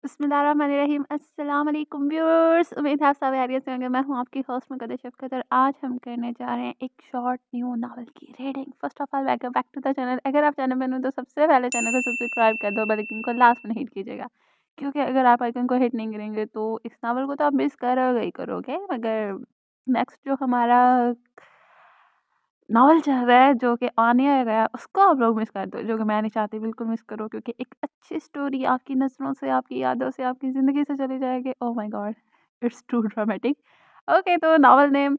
बिस्मिल्लाहिर्रहमानिर्रहीम। अस्सलाम वालेकुम व्यूअर्स, उम्मीद है आप सब खैरियत से होंगे। मैं हूँ आपकी होस्ट मुक़द्दस शफ़क़त और आज हम करने जा रहे हैं एक शॉर्ट न्यू नॉवल की reading. First of all welcome back to the channel. अगर आप चैनल पर हो तो सबसे पहले चैनल को सब्सक्राइब कर दो, बेल आइकन को लास्ट में हिट कीजिएगा, क्योंकि अगर आप आइकन को हिट नहीं करेंगे तो इस नॉवल को तो आप मिस करोगे ही करोगे। मगर नेक्स्ट जो हमारा नॉवल चल रहा है, जो कि आने वाला है, उसको आप लोग मिस कर दो, जो कि मैं नहीं चाहती बिल्कुल मिस करो, क्योंकि एक अच्छी स्टोरी आपकी नज़रों से, आपकी यादों से, आपकी ज़िंदगी से चली जाएगी। Oh my god, it's too dramatic. Okay, तो novel name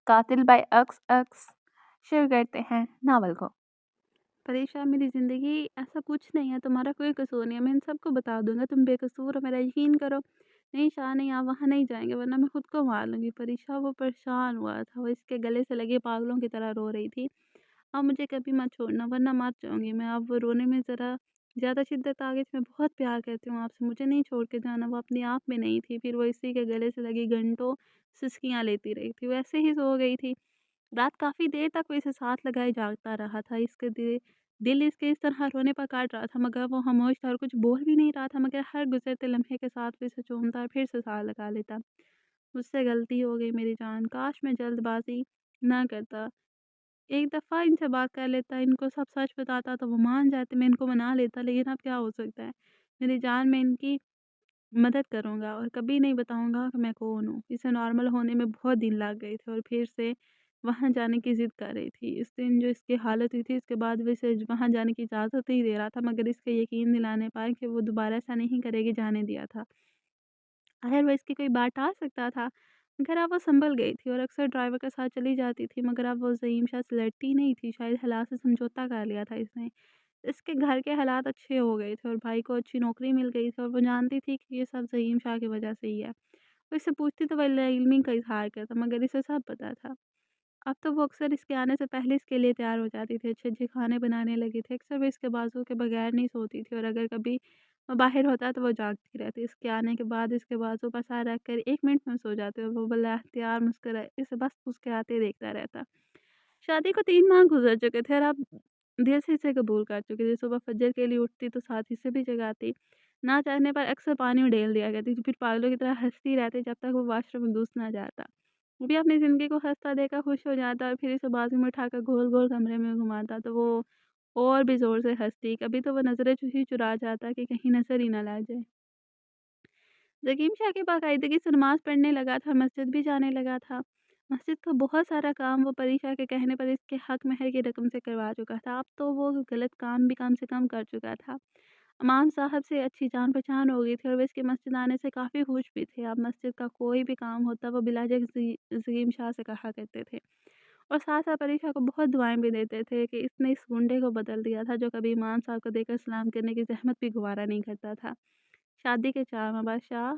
Qatil by Aks Aks. शुरू करते हैं नॉवल को। परेशान मेरी ज़िंदगी, ऐसा कुछ नहीं है, तुम्हारा कोई कसूर नहीं है, मैं इन सबको बता दूंगा, तुम बेकसूर हो, मेरा यकीन करो। नहीं शाह, नहीं आप वहाँ नहीं जाएंगे वरना मैं खुद को मार लूंगी। परेशान वो परेशान हुआ था, वो इसके गले से लगे पागलों की तरह रो रही थी। अब मुझे कभी मत छोड़ना वरना मर जाऊंगी मैं। अब वो रोने में ज़रा ज़्यादा शिद्दत आ गई थी। मैं बहुत प्यार करती हूँ आपसे, मुझे नहीं छोड़ के जाना। वो अपने आप में नहीं थी। फिर वो इसी के गले से लगी घंटों सिसकियाँ लेती रही थी, वैसे ही सो गई थी। रात काफ़ी देर तक वो इसे साथ लगाए जागता रहा था। इसके दिल इसके इस तरह रोने पर काट रहा था, मगर वो खामोश था और कुछ बोल भी नहीं रहा था। मगर हर गुजरते लम्हे के साथ वो इसे चूमता और फिर से साथ लगा लेता। मुझसे गलती हो गई मेरी जान, काश मैं जल्दबाजी ना करता। एक दफ़ा इनसे बात कर लेता, इनको सब सच बताता तो वो मान जाते, मैं इनको मना लेता। लेकिन अब क्या हो सकता है मेरी जान, मैं इनकी मदद करूँगा और कभी नहीं बताऊँगा कि मैं कौन हूँ। इसे नॉर्मल होने में बहुत दिन लग गए थे और फिर से वहाँ जाने की ज़िद कर रही थी। इस दिन जो इसकी हालत हुई थी, इसके बाद वो इसे वहाँ जाने की इजाज़त नहीं दे रहा था, मगर इसके यकीन दिलाने पाए कि वो दोबारा ऐसा नहीं करेगी, जाने दिया था। आखिर वो इसकी कोई बात टाल सकता था? मगर अब वो सँभल गई थी और अक्सर ड्राइवर के साथ चली जाती थी, मगर अब वो ज़हीम शाह से लड़ती नहीं थी। शायद हालात से समझौता कर लिया था इसने। इसके घर के हालात अच्छे हो गए थे और भाई को अच्छी नौकरी मिल गई थी और वो जानती थी कि ये सब ज़हीम शाह की वजह से ही है। वो इससे पूछती तो वह लाइल्मी का इज़हार करता, मगर इसे सब पता था। अब तो वो अक्सर इसके आने से पहले इसके लिए तैयार हो जाती थी, अच्छे-अच्छे खाने बनाने लगी थी। अक्सर वो इसके बाजू के बगैर नहीं सोती थी और अगर कभी वो बाहर होता तो वो जागती रहती। इसके आने के बाद इसके बाजू पर सर रख कर 1 मिनट में सो जाती और वो बाएख्तियार मुस्कुराए इसे बस मुस्कुराते देखता रहता। शादी को 3 माह गुज़र चुके थे और अब दिल से इसे कबूल कर चुकी थी। सुबह फजर के लिए उठती तो साथी से भी जगाती। ना चाहने पर अक्सर पानी उड़ेल दिया करती थी, फिर पागलों की तरह हँसती रहती जब तक वो वॉशरूम में घुस ना जाता। वो भी अपनी ज़िंदगी को हँसता देखकर खुश हो जाता और फिर इसे बाजू में उठाकर गोल-गोल कमरे में घुमाता तो वो और भी ज़ोर से हँसती। कभी तो वो नज़रें ही चुरा जाता कि कहीं नज़र ही ना लग जाए। ज़कीम शाह की बाकायदगी से नमाज़ पढ़ने लगा था, मस्जिद भी जाने लगा था। मस्जिद का बहुत सारा काम वो परी शाह के कहने पर इसके हक़ महर की रकम से करवा चुका था। अब तो वो गलत काम भी कम से कम कर चुका था। इमाम साहब से अच्छी जान-पहचान हो गई थी और वो इसके मस्जिद आने से काफ़ी खुश भी थे। अब मस्जिद का कोई भी काम होता वो बिलावज ज़कीम शाह से कहा करते थे और साथ-साथ परी शाह को बहुत दुआएँ भी देते थे कि इसने इस गुंडे को बदल दिया था, जो कभी इमाम साहब को देखकर सलाम करने की ज़हमत भी गवारा नहीं करता था। शादी के 4 माह बाद शाह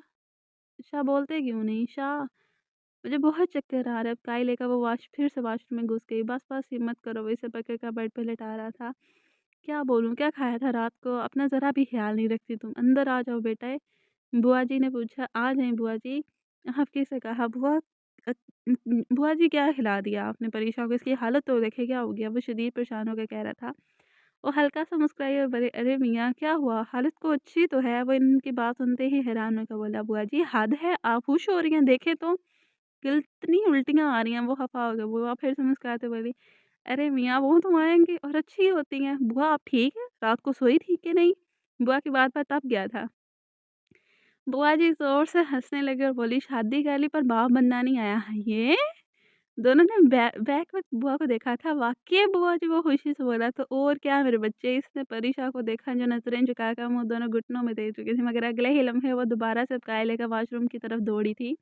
शाह बोलते क्यों नहीं? शाह, मुझे बहुत चक्कर आ रहा है। अब काई लेकर वो फिर से वॉशरूम में घुस गई। बस हिम्मत करो, वो इसे पकड़ कर बेड पे लिटा रहा था। क्या बोलूँ, क्या खाया था रात को? अपना ज़रा भी ख़्याल नहीं रखती तुम। अंदर आ जाओ बेटा। बुआ जी ने पूछा। आ जाएँ बुआ जी। हफ़्की से कहा। बुआ जी क्या खिला दिया आपने परीक्षा को? इसकी हालत तो देखे, क्या हो गया? वो शदीद परेशान होकर कह रहा था। वो हल्का सा मुस्कुराई और बोले, अरे मियाँ क्या हुआ? हालत को अच्छी तो है। वो इनकी बात सुनते ही हैरान होकर बोला, बुआ जी हद है, आप खुश हो रही हैं, देखें तो कितनी उल्टियाँ आ रही हैं। वो खफ़ा हो गए। बुआ फिर से मुस्कुराते बोली, अरे मियाँ वो तो आएँगी और अच्छी होती हैं। बुआ आप ठीक हैं? रात को सोई थी कि नहीं? बुआ की बात पर तब गया था। बुआ जी ज़ोर से हँसने लगी और बोली, शादी कर ली पर बाप बनना नहीं आया है ये? दोनों ने बैक वक़्त बुआ को देखा था। वाक़ई बुआ जी, वो खुशी से बोला, तो और क्या मेरे बच्चे। इसने परीक्षा को देखा जो नज़रें झुकाकर मुँह दोनों घुटनों में दे चुकी थी, मगर अगले ही लम्हे वो दोबारा से काये लेकर वॉशरूम की तरफ दौड़ी थी।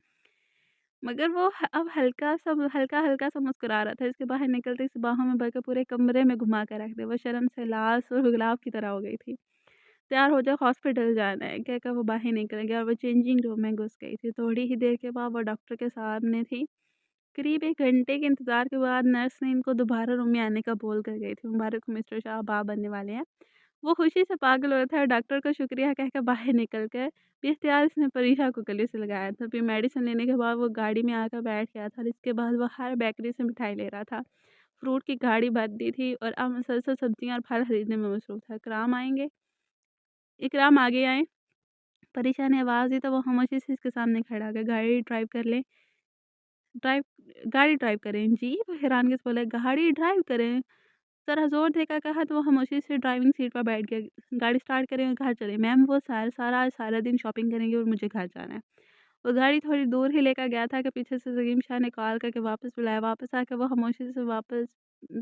मगर वो अब हल्का-हल्का सा मुस्कुरा रहा था। इसके बाहर निकलते ही बाहों में भरकर पूरे कमरे में घुमा कर रख दिया। वो शर्म से लाल और गुलाब की तरह हो गई थी। तैयार हो जाओ, हॉस्पिटल जाना है, कहकर वो बाहर निकल गया और वो चेंजिंग रूम में घुस गई थी। थोड़ी ही देर के बाद वो डॉक्टर के सामने थी। करीब 1 घंटे के इंतज़ार के बाद नर्स ने इनको दोबारा रूम में आने का बोल कर गई थी। मुबारक हो मिस्टर शाह, बाप बनने वाले हैं। वो खुशी से पागल हो रहा था और डॉक्टर को शुक्रिया कहकर बाहर निकल कर बेख्तियार इसने परीक्षा को गले से लगाया था। फिर मेडिसिन लेने के बाद वो गाड़ी में आकर बैठ गया था और इसके बाद वो हर बेकरी से मिठाई ले रहा था। फ्रूट की गाड़ी भर दी थी और अब मुसलसल सब्जियाँ और फल खरीदने में मसरूफ़ था। इकराम आएँगे? इकराम आगे आएँ। परी शाह ने आवाज़ दी तो वो खामोशी से इसके सामने खड़ा हो गया, ड्राइव गाड़ी ड्राइव करें जी? वो हैरानगी से बोला, गाड़ी ड्राइव करें? ज़रा ज़ोर देकर कहा तो वो खामोशी से ड्राइविंग सीट पर बैठ गया। गाड़ी स्टार्ट करें और घर चले। मैम वो सारा दिन शॉपिंग करेंगे और मुझे घर जाना है। वो गाड़ी थोड़ी दूर ही लेकर गया था कि पीछे से ज़हीम शाह ने कॉल करके वापस बुलाया। वापस आकर वो खामोशी से वापस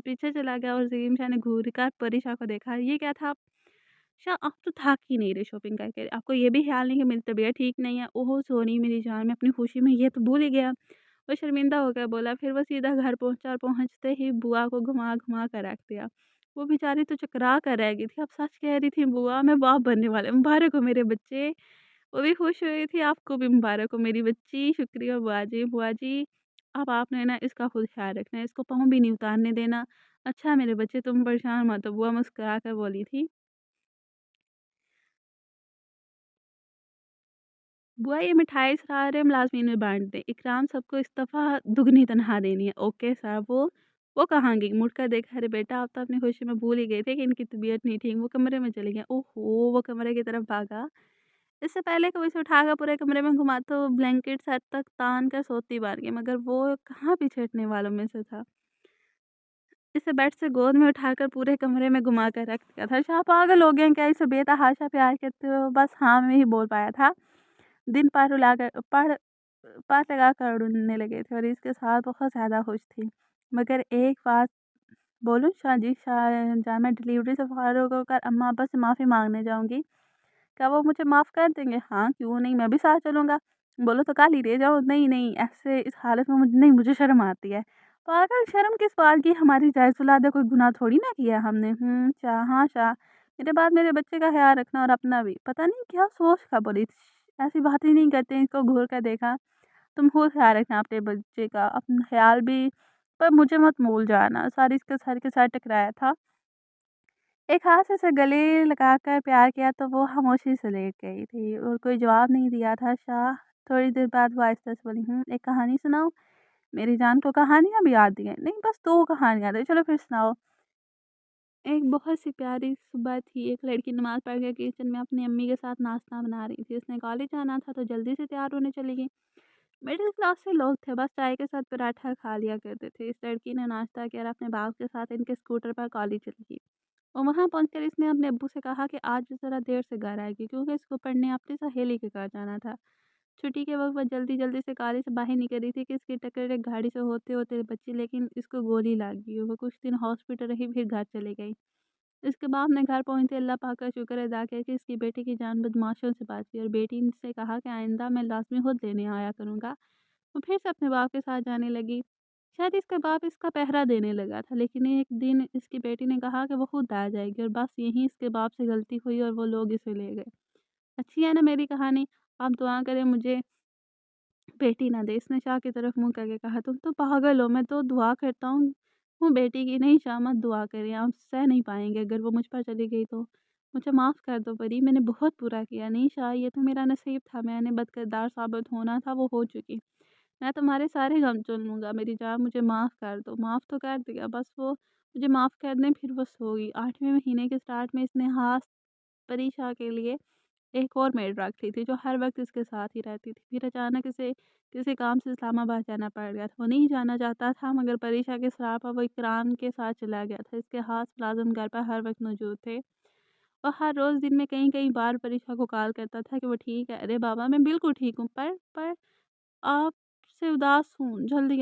पीछे चला गया और ज़हीम शाह ने घूर कर परी शाह को देखा। ये क्या था? शाह आप तो थक ही नहीं रहे शॉपिंग करके। आपको ये भी ख़्याल नहीं कि मेरी तबीयत ठीक नहीं है? ओह सॉरी मेरी जान, मैं अपनी खुशी में ये तो भूल ही गया। वो शर्मिंदा होकर बोला। फिर वो सीधा घर पहुँचा और पहुँचते ही बुआ को घुमा-घुमा कर रख दिया। वो बेचारी तो चकरा कर रह गई थी। अब सच कह रही थी बुआ, मैं बाप बनने वाला मुबारक हो मेरे बच्चे। वो भी खुश हुई थी, आपको भी मुबारक हो मेरी बच्ची। शुक्रिया बुआ जी। बुआ जी अब आपने ना इसका खुद ख़्याल रखना है, इसको पाँव भी नहीं उतारने देना। अच्छा मेरे बच्चे तुम परेशान मत हो, बुआ मुस्कुरा कर बोली थी। बुआ ये मिठाई सारे मुलाज़मीन में बाँट दें। इकराम सबको इस दफ़ा दुगनी तनख़्वाह देनी है। ओके साहब। वो कहाँ गई? मुड़कर देखा, अरे बेटा आप तो अपनी खुशी में भूल ही गए थे कि इनकी तबीयत नहीं ठीक। वो कमरे में चली गई। ओहो! वो कमरे की तरफ भागा। इससे पहले कि वो इसे उठाकर पूरे कमरे में घुमा तो ब्लैंकेट सर तक तान कर सोती बन गई, मगर वो कहाँ पीछे हटने वालों में से था। इसे बेड से गोद में उठाकर पूरे कमरे में घुमा कर रख दिया था। शाह पागल हो गए हैं क्या? इसे बेतहाशा प्यार करते हो? बस हाँ में ही बोल पाया था। दिन पार उलाकर पार लगाकर उड़ने लगे थे और इसके साथ बहुत ज़्यादा खुश थी। मगर एक बात बोलूँ शाह जी, शाहजहाँ मैं डिलीवरी से फ़ारुग होकर अम्मा अब्बा से माफ़ी माँगने जाऊँगी। क्या वो मुझे माफ़ कर देंगे? हाँ, क्यों नहीं, मैं भी साथ चलूँगा। बोलो तो कल ही ले जाओ। नहीं, नहीं, ऐसे इस हालत में नहीं, मुझे शर्म आती है। पागल, शर्म किस बात की? हमारी जायज़ औलाद है, कोई गुनाह थोड़ी ना किया हमने। शाह, हाँ शाह, मेरे बाद मेरे बच्चे का ख़्याल रखना और अपना भी। पता नहीं क्या सोच कर बोली थी। ऐसी बातें नहीं करते, इसको घूर कर देखा। तुम खुद ख़्याल रखना अपने बच्चे का, अपना ख़्याल भी, पर मुझे मत भूल जाना। सारी इसके सर के साथ टकराया था। एक हाथ से उसे गले लगाकर प्यार किया तो वो खामोशी से लेट गई थी और कोई जवाब नहीं दिया था। शाह थोड़ी देर बाद वो आहिस्ता से बोली, एक कहानी सुनाओ? मेरी जान को कहानियाँ भी आती हैं? नहीं, बस 2 कहानियाँ थी, चलो फिर सुनाओ। एक बहुत सी प्यारी सुबह थी। एक लड़की नमाज़ पढ़ के किचन में अपनी अम्मी के साथ नाश्ता बना रही थी। उसने कॉलेज जाना था तो जल्दी से तैयार होने चली गई। मिडिल क्लास से लोग थे, बस चाय के साथ पराठा खा लिया करते थे। इस लड़की ने नाश्ता किया और अपने बाप के साथ इनके स्कूटर पर कॉलेज चली गई। और वहाँ पहुँचकर इसने अपने अब्बू से कहा कि आज ज़रा देर से घर आएगी क्योंकि इसको पढ़ने अपनी सहेली के घर जाना था। छुट्टी के वक़्त वो जल्दी-जल्दी से कॉलेज से बाहर निकल रही थी कि इसकी टक्कर एक गाड़ी से होते-होते बची, लेकिन इसको गोली लग गई। वो कुछ दिन हॉस्पिटल रही, फिर घर चली गई। इसके बाप ने घर पहुँचते अल्लाह पाक का शुक्र अदा किया कि इसकी बेटी की जान बदमाशों से बच गई और बेटी से कहा कि आइंदा मैं लाज़मी खुद लेने आया करूँगा। वो फिर से अपने बाप के साथ जाने लगी। शायद इसका बाप इसका पहरा देने लगा था, लेकिन एक दिन इसकी बेटी ने कहा कि वो खुद आ जाएगी और बस यहीं इसके बाप से गलती हुई और वो लोग इसे ले गए। अच्छी है ना मेरी कहानी? आप दुआ करें मुझे बेटी ना दे। इसने शाह की तरफ मुँह करके कहा, तुम तो पागल हो, मैं तो दुआ करता हूँ बेटी की। नहीं शाह मत दुआ करें, आप सह नहीं पाएँगे अगर वो मुझ पर चली गई तो। मुझे माफ़ कर दो परी, मैंने बहुत बुरा किया। नहीं शाह, ये तो मेरा नसीब था, मैंने बदकिरदार साबित होना था, वो हो चुकी। मैं तुम्हारे सारे गम चुन लूँगा मेरी जान, मुझे माफ़ कर दो। माफ़ तो कर दिया, बस वो मुझे माफ़ कर दें फिर वो सो गई। 8वें महीने के स्टार्ट में इसने हाथ परी शाह के लिए एक और मेड रखी थी जो हर वक़्त इसके साथ ही रहती थी। फिर अचानक इसे किसी काम से इस्लामाबाद जाना पड़ गया था। वो नहीं जाना चाहता था, मगर परीक्षा के सराह पर वो इकराम के साथ चला गया था। इसके हाथ मुलाज़िम घर पर हर वक़्त मौजूद थे और हर रोज़ दिन में कई-कई बार परीक्षा को कॉल करता था कि वो ठीक है। अरे बाबा मैं बिल्कुल ठीक हूँ, पर आपसे उदास हूँ, जल्दी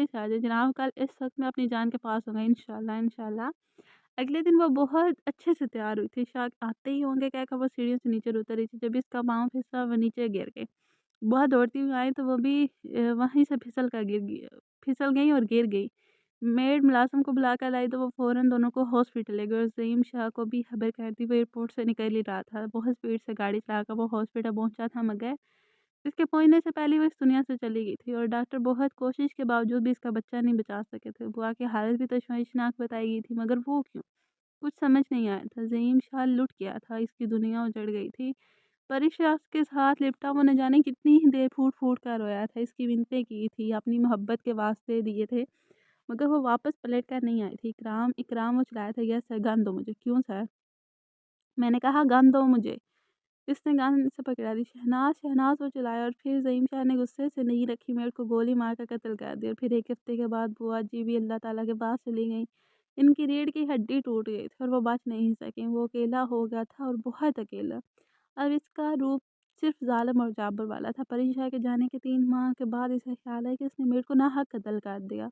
से आ जाइए जनाब, कल इस वक़्त मैं अपनी जान के पास होऊँगा इंशाल्लाह, इंशाल्लाह। अगले दिन वो बहुत अच्छे से तैयार हुई थी। शायद आते ही होंगे क्या कि वो सीढ़ियों से नीचे उतर रही थी। जब इसका पाँव फिसला वो नीचे गिर गई। बहुत दौड़ती हुई आई तो वो भी वहीं से फिसल गई और गिर गई। मेड मुलाज़िम को बुलाकर लाई तो वो फ़ौरन दोनों को हॉस्पिटल ले गए और ज़हीम शाह को भी खबर कर दी। वो एयरपोर्ट से निकल ही रहा था। बहुत स्पीड से गाड़ी चलाकर वो हॉस्पिटल पहुँचा था, मगर इसके पहुँचने से पहले वो इस दुनिया से चली गई थी और डॉक्टर बहुत कोशिश के बावजूद भी इसका बच्चा नहीं बचा सके थे। बुआ की हालत भी तशवीशनाक बताई गई थी, मगर वो क्यों? कुछ समझ नहीं आया था। ज़हीम शाह लुट गया था, इसकी दुनिया उजड़ गई थी। परी शाह के साथ लिपटा वो न जाने कितनी ही देर फूट-फूट कर रोया था। इसकी मिन्नतें की थी, अपनी मोहब्बत के वास्ते दिए थे, मगर वो वापस पलट कर नहीं आई थी। इकराम इकराम वो चिल्लाया था, यस सर गन दो मुझे। क्यों सर? मैंने कहा गन दो मुझे। اس نے گان سے پکڑا دی، شہناز شہناز وہ چلایا، اور پھر زعیم شاہ نے غصے سے نہیں رکھی، میرے کو گولی مار کر قتل کر دیا۔ اور پھر ایک ہفتے کے بعد بوا جی بھی اللہ تعالیٰ کے پاس چلی گئیں، ان کی ریڑھ کی ہڈی ٹوٹ گئی تھی اور وہ بچ نہیں سکیں، وہ اکیلا ہو گیا تھا اور بہت اکیلا۔ اب اس کا روپ صرف ظالم اور جابر والا تھا۔ پری شاہ کے جانے کے 3 ماہ کے بعد اسے خیال ہے کہ اس نے میرے کو ناحق قتل کر دیا،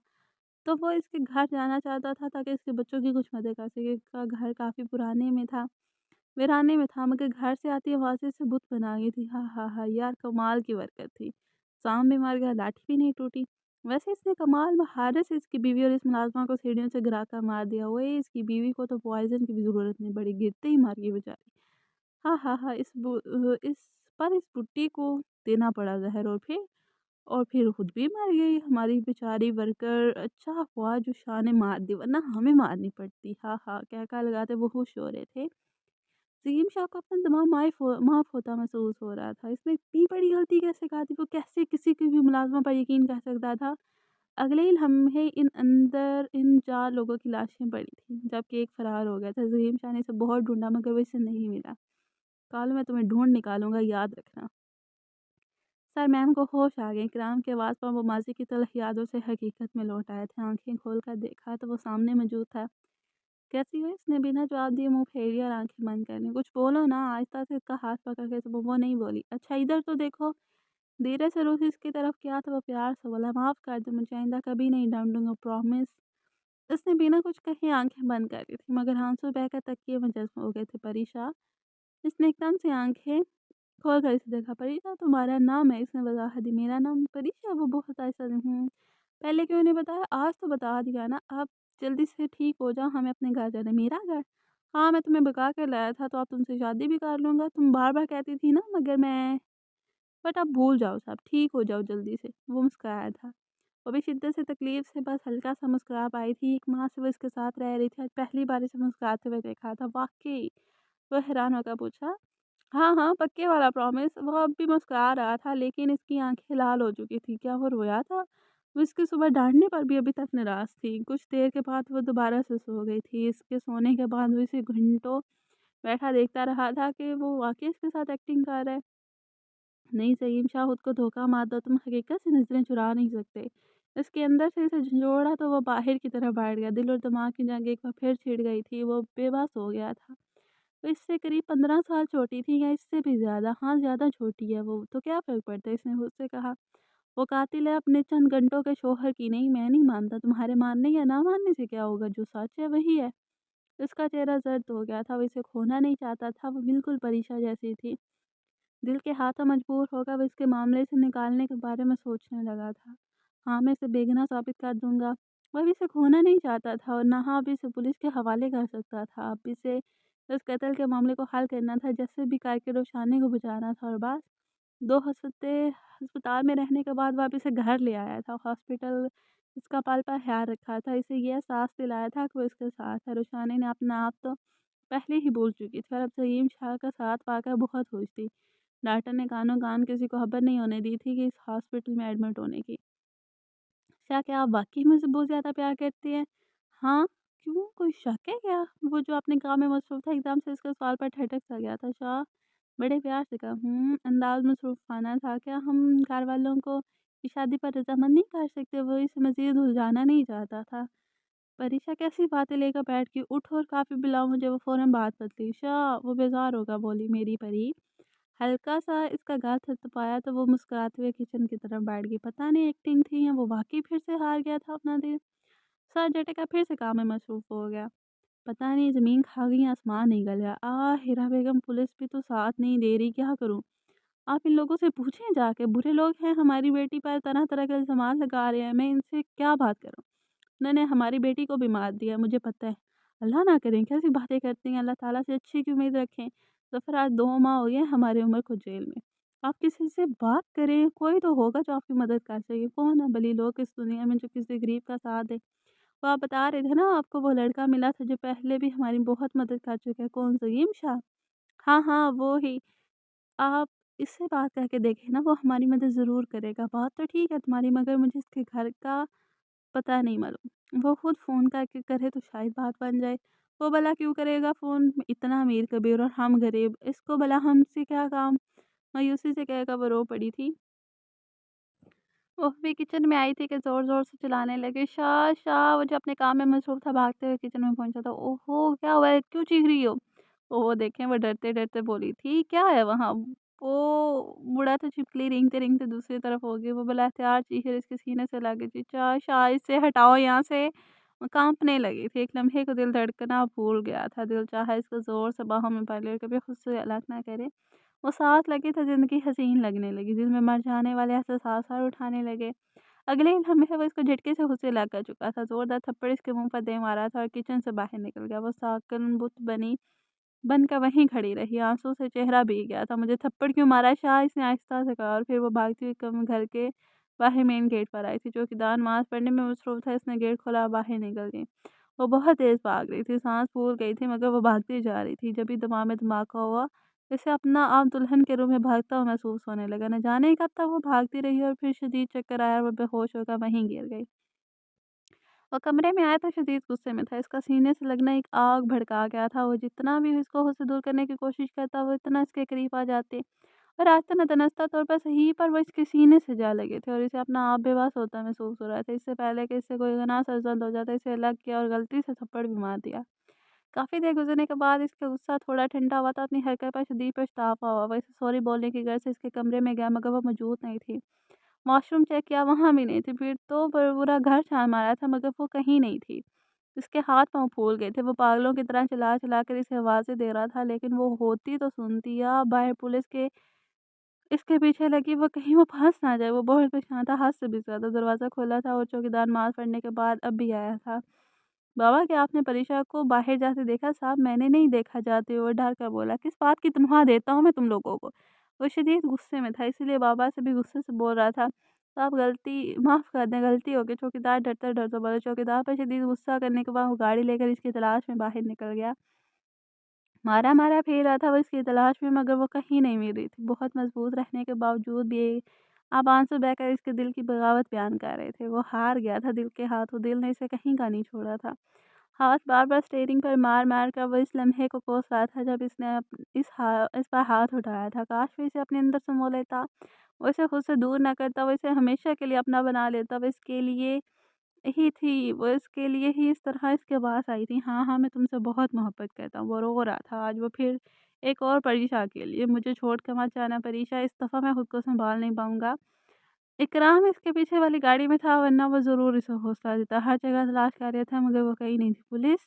تو وہ اس کے گھر جانا چاہتا تھا تاکہ اس کے بچوں کی کچھ مدد کر سکے۔ اس کا گھر کافی پرانے میں تھا، ویرانے میں تھا، مگر گھر سے آتی آوازیں سے بت بنا گئی تھی۔ ہاں ہاں ہاں یار، کمال کی برکت تھی، سام بھی مر گیا، لاٹھی بھی نہیں ٹوٹی۔ ویسے اس نے کمال مہارت سے اس کی بیوی اور اس ملازمہ کو سیڑھیوں سے گرا کر مار دیا۔ وہ اس کی بیوی کو تو پوائزن کی بھی ضرورت نہیں پڑی، گرتے ہی مار گئی بیچاری۔ ہاں ہاں ہاں، اس بٹی کو دینا پڑا زہر، اور پھر خود بھی مر گئی ہماری بیچاری ورکر۔ اچھا ہوا جو شاہ نے مار دی، ورنہ ہمیں مارنی پڑتی۔ ہاں ہاں کہہ کہا لگاتے وہ خوش ہو رہے تھے۔ زعیم شاہ کو اپنا دماغ معاف ہوتا محسوس ہو رہا تھا۔ اس نے اتنی بڑی غلطی کیسے کہا تھی؟ وہ کیسے کسی کی بھی ملازمہ پر یقین کر سکتا تھا؟ اگلے ہی لمحے ان 4 لوگوں کی لاشیں پڑی تھیں، جبکہ ایک فرار ہو گیا تھا۔ زعیم شاہ نے اسے بہت ڈھونڈا مگر وہ اسے نہیں ملا۔ کالو میں تمہیں ڈھونڈ نکالوں گا، یاد رکھنا۔ سر میم کو ہوش آ گئے، کرام کے آواز پر وہ ماضی کی تلخ یادوں سے حقیقت میں لوٹ آئے تھے۔ آنکھیں کھول کر دیکھا تو وہ سامنے موجود تھا۔ کیسی ہو؟ اس نے بنا جواب دیے منہ پھیر لیا اور آنکھیں بند کر لیں۔ کچھ بولو نا، آہستہ سے اس کا ہاتھ پکڑ کے وہ نہیں بولی۔ اچھا ادھر تو دیکھو۔ دھیرے سے روح اس کی طرف کیا تو وہ پیار سے بولا، معاف کر دو مجھے، آئندہ کبھی نہیں ڈانٹوں گا، پرومس۔ اس نے بنا کچھ کہے آنکھیں بند کر لی تھی، مگر آنسو بہہ کر تکیے میں جذب ہو گئے تھے۔ پری شاہ، اس نے ایک دم سے آنکھیں کھول کر اسے دیکھا۔ پری شاہ تمہارا نام ہے؟ اس نے وضاحت دی، میرا نام پری شاہ؟ وہ بہت ایسا پہلے کیوں نہیں بتایا؟ آج تو بتا دیا نا، اب جلدی سے ٹھیک ہو جاؤ، ہمیں اپنے گھر جانا ہے۔ میرا گھر؟ ہاں میں تمہیں بکا کے لایا تھا تو اب تم سے شادی بھی کر لوں گا، تم بار بار کہتی تھی نا، مگر بٹ اب بھول جاؤ سب، ٹھیک ہو جاؤ جلدی سے۔ وہ مسکرایا تھا، وہ بھی شدت سے تکلیف سے، بس ہلکا سا مسکرا پائی تھی۔ 1 ماہ سے وہ اس کے ساتھ رہ رہی تھی، آج پہلی بار اسے مسکراتے ہوئے دیکھا تھا۔ واقعی؟ وہ حیران ہو کر پوچھا۔ ہاں ہاں پکے والا پرومس۔ وہ اب بھی مسکرا رہا تھا لیکن اس کی آنکھیں لال ہو چکی تھی۔ کیا وہ رویا تھا؟ وہ اس کے صبح ڈانٹنے پر بھی ابھی تک ناراض تھی۔ کچھ دیر کے بعد وہ دوبارہ سے سو گئی تھی۔ اس کے سونے کے بعد وہ اسے گھنٹوں بیٹھا دیکھتا رہا تھا کہ وہ واقعی اس کے ساتھ ایکٹنگ کر رہا ہے۔ نہیں زعیم شاہ، خود کو دھوکہ مار دو، تم حقیقت سے نظریں چرا نہیں سکتے۔ اس کے اندر سے اسے جھنجھوڑا تو وہ باہر کی طرف بیٹھ گیا۔ دل اور دماغ کی جنگ ایک بار پھر چھڑ گئی تھی، وہ بے بس ہو گیا تھا۔ وہ اس سے قریب 15 سال چھوٹی تھی یا اس سے بھی زیادہ؟ ہاں زیادہ چھوٹی ہے وہ، تو کیا فرق پڑتا ہے؟ اس نے خود سے کہا۔ وہ قاتل ہے اپنے چند گھنٹوں کے شوہر کی نہیں۔ میں نہیں مانتا، تمہارے ماننے یا نہ ماننے سے کیا ہوگا، جو سچ ہے وہی ہے۔ اس کا چہرہ زرد ہو گیا تھا، وہ اسے کھونا نہیں چاہتا تھا، وہ بالکل پریشا جیسی تھی۔ دل کے ہاتھوں مجبور ہو کر وہ اس کے معاملے سے نکالنے کے بارے میں سوچنے لگا تھا۔ ہاں میں اسے بے گناہ ثابت کر دوں گا۔ وہ اب اسے کھونا نہیں چاہتا تھا اور نہ اب اسے پولیس کے حوالے کر سکتا تھا۔ اب اسے اس قتل کے معاملے کو حل کرنا تھا، جیسے بھی کر کے روشانی کو بچانا تھا، اور بس 2 ہفتے ہسپتال میں رہنے کے بعد وہ اب اسے گھر لے آیا تھا۔ ہاسپٹل اس کا پل پل خیال رکھا تھا، اسے یہ احساس دلایا تھا کہ وہ اس کے ساتھ ہے۔ روشانی نے اپنا آپ تو پہلے ہی بھول چکی تھی اور اب زعیم شاہ کا ساتھ پا کر بہت خوش تھی۔ ڈاکٹر نے کانوں کان کسی کو خبر نہیں ہونے دی تھی کہ اس ہاسپٹل میں ایڈمٹ ہونے کی۔ کیا آپ واقعی مجھ سے بہت زیادہ پیار کرتی ہیں؟ ہاں، کیوں کوئی شک ہے کیا؟ وہ جو اپنے کام میں مصروف تھا ایک دم سے اس کے سوال پر ٹھٹک سا گیا تھا۔ شاہ بڑے پیار سے کہا، انداز مصروف خانہ تھا۔ کیا ہم گھر والوں کو اس شادی پر رضامند نہیں کر سکتے؟ وہ اسے مزید الجھانا نہیں چاہتا تھا۔ پریشا کیسی باتیں لے کر بیٹھ گئی، اٹھ اور کافی بلاؤ مجھے۔ وہ فوراً بات بدلی۔ شاہ وہ بیزار ہوگا بولی، میری پری۔ ہلکا سا اس کا گال تھپتھپایا تو وہ مسکراتے ہوئے کچن کی طرف بیٹھ گئی۔ پتہ نہیں ایکٹنگ تھی یا وہ واقعی پھر سے ہار گیا تھا اپنا دل۔ سر جھٹکا، پھر سے کام میں مصروف ہو گیا۔ پتہ نہیں زمین کھا گئی آسمان نہیں گلیا۔ ہیرا بیگم پولیس بھی تو ساتھ نہیں دے رہی، کیا کروں؟ آپ ان لوگوں سے پوچھیں جا کے، برے لوگ ہیں، ہماری بیٹی پر طرح طرح کے الزامات لگا رہے ہیں، میں ان سے کیا بات کروں؟ انہوں نے ہماری بیٹی کو بھی مار دیا، مجھے پتہ ہے۔ اللہ نہ کریں، کیسی باتیں کرتی ہیں، اللہ تعالیٰ سے اچھی کی امید رکھیں۔ ظفر آج 2 ماہ ہو گئے ہماری عمر کو جیل میں۔ آپ کسی سے بات کریں، کوئی تو ہوگا جو آپ کی مدد کر سکے۔ کون ہے بلی لوگ اس دنیا میں جو کسی غریب کا ساتھ دے؟ وہ آپ بتا رہے تھے نا آپ کو وہ لڑکا ملا تھا جو پہلے بھی ہماری بہت مدد کر چکا ہے، کون؟ زعیم شاہ؟ ہاں ہاں وہ ہی۔ آپ اس سے بات کر کے دیکھیں نا، وہ ہماری مدد ضرور کرے گا۔ بات تو ٹھیک ہے تمہاری، مگر مجھے اس کے گھر کا پتہ نہیں معلوم۔ وہ خود فون کر کے کرے تو شاید بات بن جائے۔ وہ भला क्यों करेगा फ़ोन? इतना अमीर कबीर और हम गरीब, इसको भला हमसे क्या काम? मायूसी से कहकर वो रो पड़ी थी। वो भी किचन में आई थी कि ज़ोर-ज़ोर से चिल्लाने लगी, "शाह! शाह!" वो जो अपने काम में मसरूफ़ था, भागते हुए किचन में पहुँचा था। "ओहो! क्या हुआ है? क्यों चीख रही हो?" वो देखें, वो डरते-डरते बोली थी, "क्या है वहाँ?" वो मुड़ा तो छिपकली रेंगते-रेंगते दूसरी तरफ हो गई। वो बलात्कार चीख इसके सीने से लगी थी, "शाह! शाह! इसे हटाओ यहाँ से।" वो काँपने लगी थी। एक लम्हे को दिल धड़कना भूल गया था। दिल चाहा इसको ज़ोर से बाहों में भर ले, कभी खुद से अलग ना करे। वो साथ लगे तो ज़िंदगी हसीन लगने लगी, दिल में मर जाने वाले एहसास और उठाने लगे। अगले ही लम्हे वो इसको झटके से खुद से अलग कर चुका था, ज़ोरदार थप्पड़ इसके मुँह पर दे मारा था और किचन से बाहर निकल गया। वो साकन बुत बनकर वहीं खड़ी रही, आँसू से चेहरा भीग गया था। "मुझे थप्पड़ क्यों मारा शाह?" इसने आहिस्ता से कहा और फिर वो भागती हुई कम घर के बाहर मेन गेट पर आई थी। चौकीदार नमाज़ पढ़ने में मसरूफ़ था, इसने गेट खोला और बाहर निकल गई। वो बहुत तेज़ भाग रही थी, साँस फूल गई थी मगर वो भागती जा रही थी। जब भी दिमाग में धमाका हुआ, जैसे अपना आप दुल्हन के रूप में भागता हुआ महसूस होने लगा। न जाने कब तक वो भागती रही और फिर शदीद चक्कर आया और वो बेहोश होकर वहीं गिर गई। वो कमरे में आया तो शदीद गुस्से में था। इसका सीने से लगना एक आग भड़का गया था। वो जितना भी इसको उससे दूर करने की कोशिश करता, वो इतना इसके करीब आ जाते और आज तो नतनस्ता तौर पर सही, पर वो इसके सीने से जा लगे थे और इसे अपना आप बेबस होता महसूस हो रहा था। इससे पहले कि इससे कोई गुनाह सरज़द हो जाता, इसे अलग किया और गलती से थप्पड़ भी मार दिया। काफ़ी देर गुज़रने के बाद इसका गुस्सा थोड़ा ठंडा हुआ तो अपनी हरकत पर शदीद पछतावा हुआ। वो इसे सॉरी बोलने की गर्ज से इसके कमरे में गया मगर वो मौजूद नहीं थी। वॉशरूम चेक किया, वहाँ भी नहीं थी। फिर तो पूरा घर छान मारा था मगर वो कहीं नहीं थी। इसके हाथ-पाँव फूल गए थे। वो पागलों की तरह चिल्ला-चिल्ला कर इसे आवाज़ें दे रहा था, लेकिन वो होती तो सुनती या बाहर पुलिस के इसके पीछे लगी, वो कहीं वो फँस ना जाए। वो बहुत परेशान था, हद से भी ज़्यादा। दरवाज़ा खुला था और चौकीदार नमाज़ पढ़ने के बाद अब भी आया था। "बाबा, क्या आपने परीक्षा को बाहर जाते देखा?" "साहब, मैंने नहीं देखा" जाते हुए डर कर बोला। "किस बात की तनख्वाह देता हूँ मैं तुम लोगों को?" वो शदीद गुस्से में था, इसीलिए बाबा से भी गुस्से से बोल रहा था। "साहब, गलती माफ़ कर दें, गलती हो गई।" चौकीदार डरते-डरते बोला। चौकीदार पर शदीद गुस्सा करने के बाद वो गाड़ी लेकर इसकी तलाश में बाहर निकल गया। मारा-मारा फिर रहा था वो इसकी तलाश में मगर वो कहीं नहीं मिल रही थी। बहुत मजबूत रहने के बावजूद भी अब आंसू बहकर इसके दिल की बगावत बयान कर रहे थे। वो हार गया था दिल के हाथों, दिल ने इसे कहीं का नहीं छोड़ा था। हाथ बार-बार स्टीयरिंग पर मार-मार कर वो इस लम्हे को कोस रहा था जब इसने इस पर हाथ उठाया था। काश वो इसे अपने अंदर समो लेता, वो इसे खुद से दूर ना करता, वो इसे हमेशा के लिए अपना बना लेता। वो इसके लिए ही थी, वो इसके लिए ही इस तरह इसके पास आई थी। हाँ, हाँ, मैं तुमसे बहुत मोहब्बत करता हूँ। वो रो रहा था आज वो फिर एक और परीक्षा के लिए। "मुझे छोड़ कर मत जाना परीक्षा, इस दफ़ा मैं खुद को सँभाल नहीं पाऊँगा।" इकराम इसके पीछे वाली गाड़ी में था वरना वो ज़रूर इसे हौसला देता। हर जगह तलाश कर रहा था मगर वो कहीं नहीं थी। पुलिस?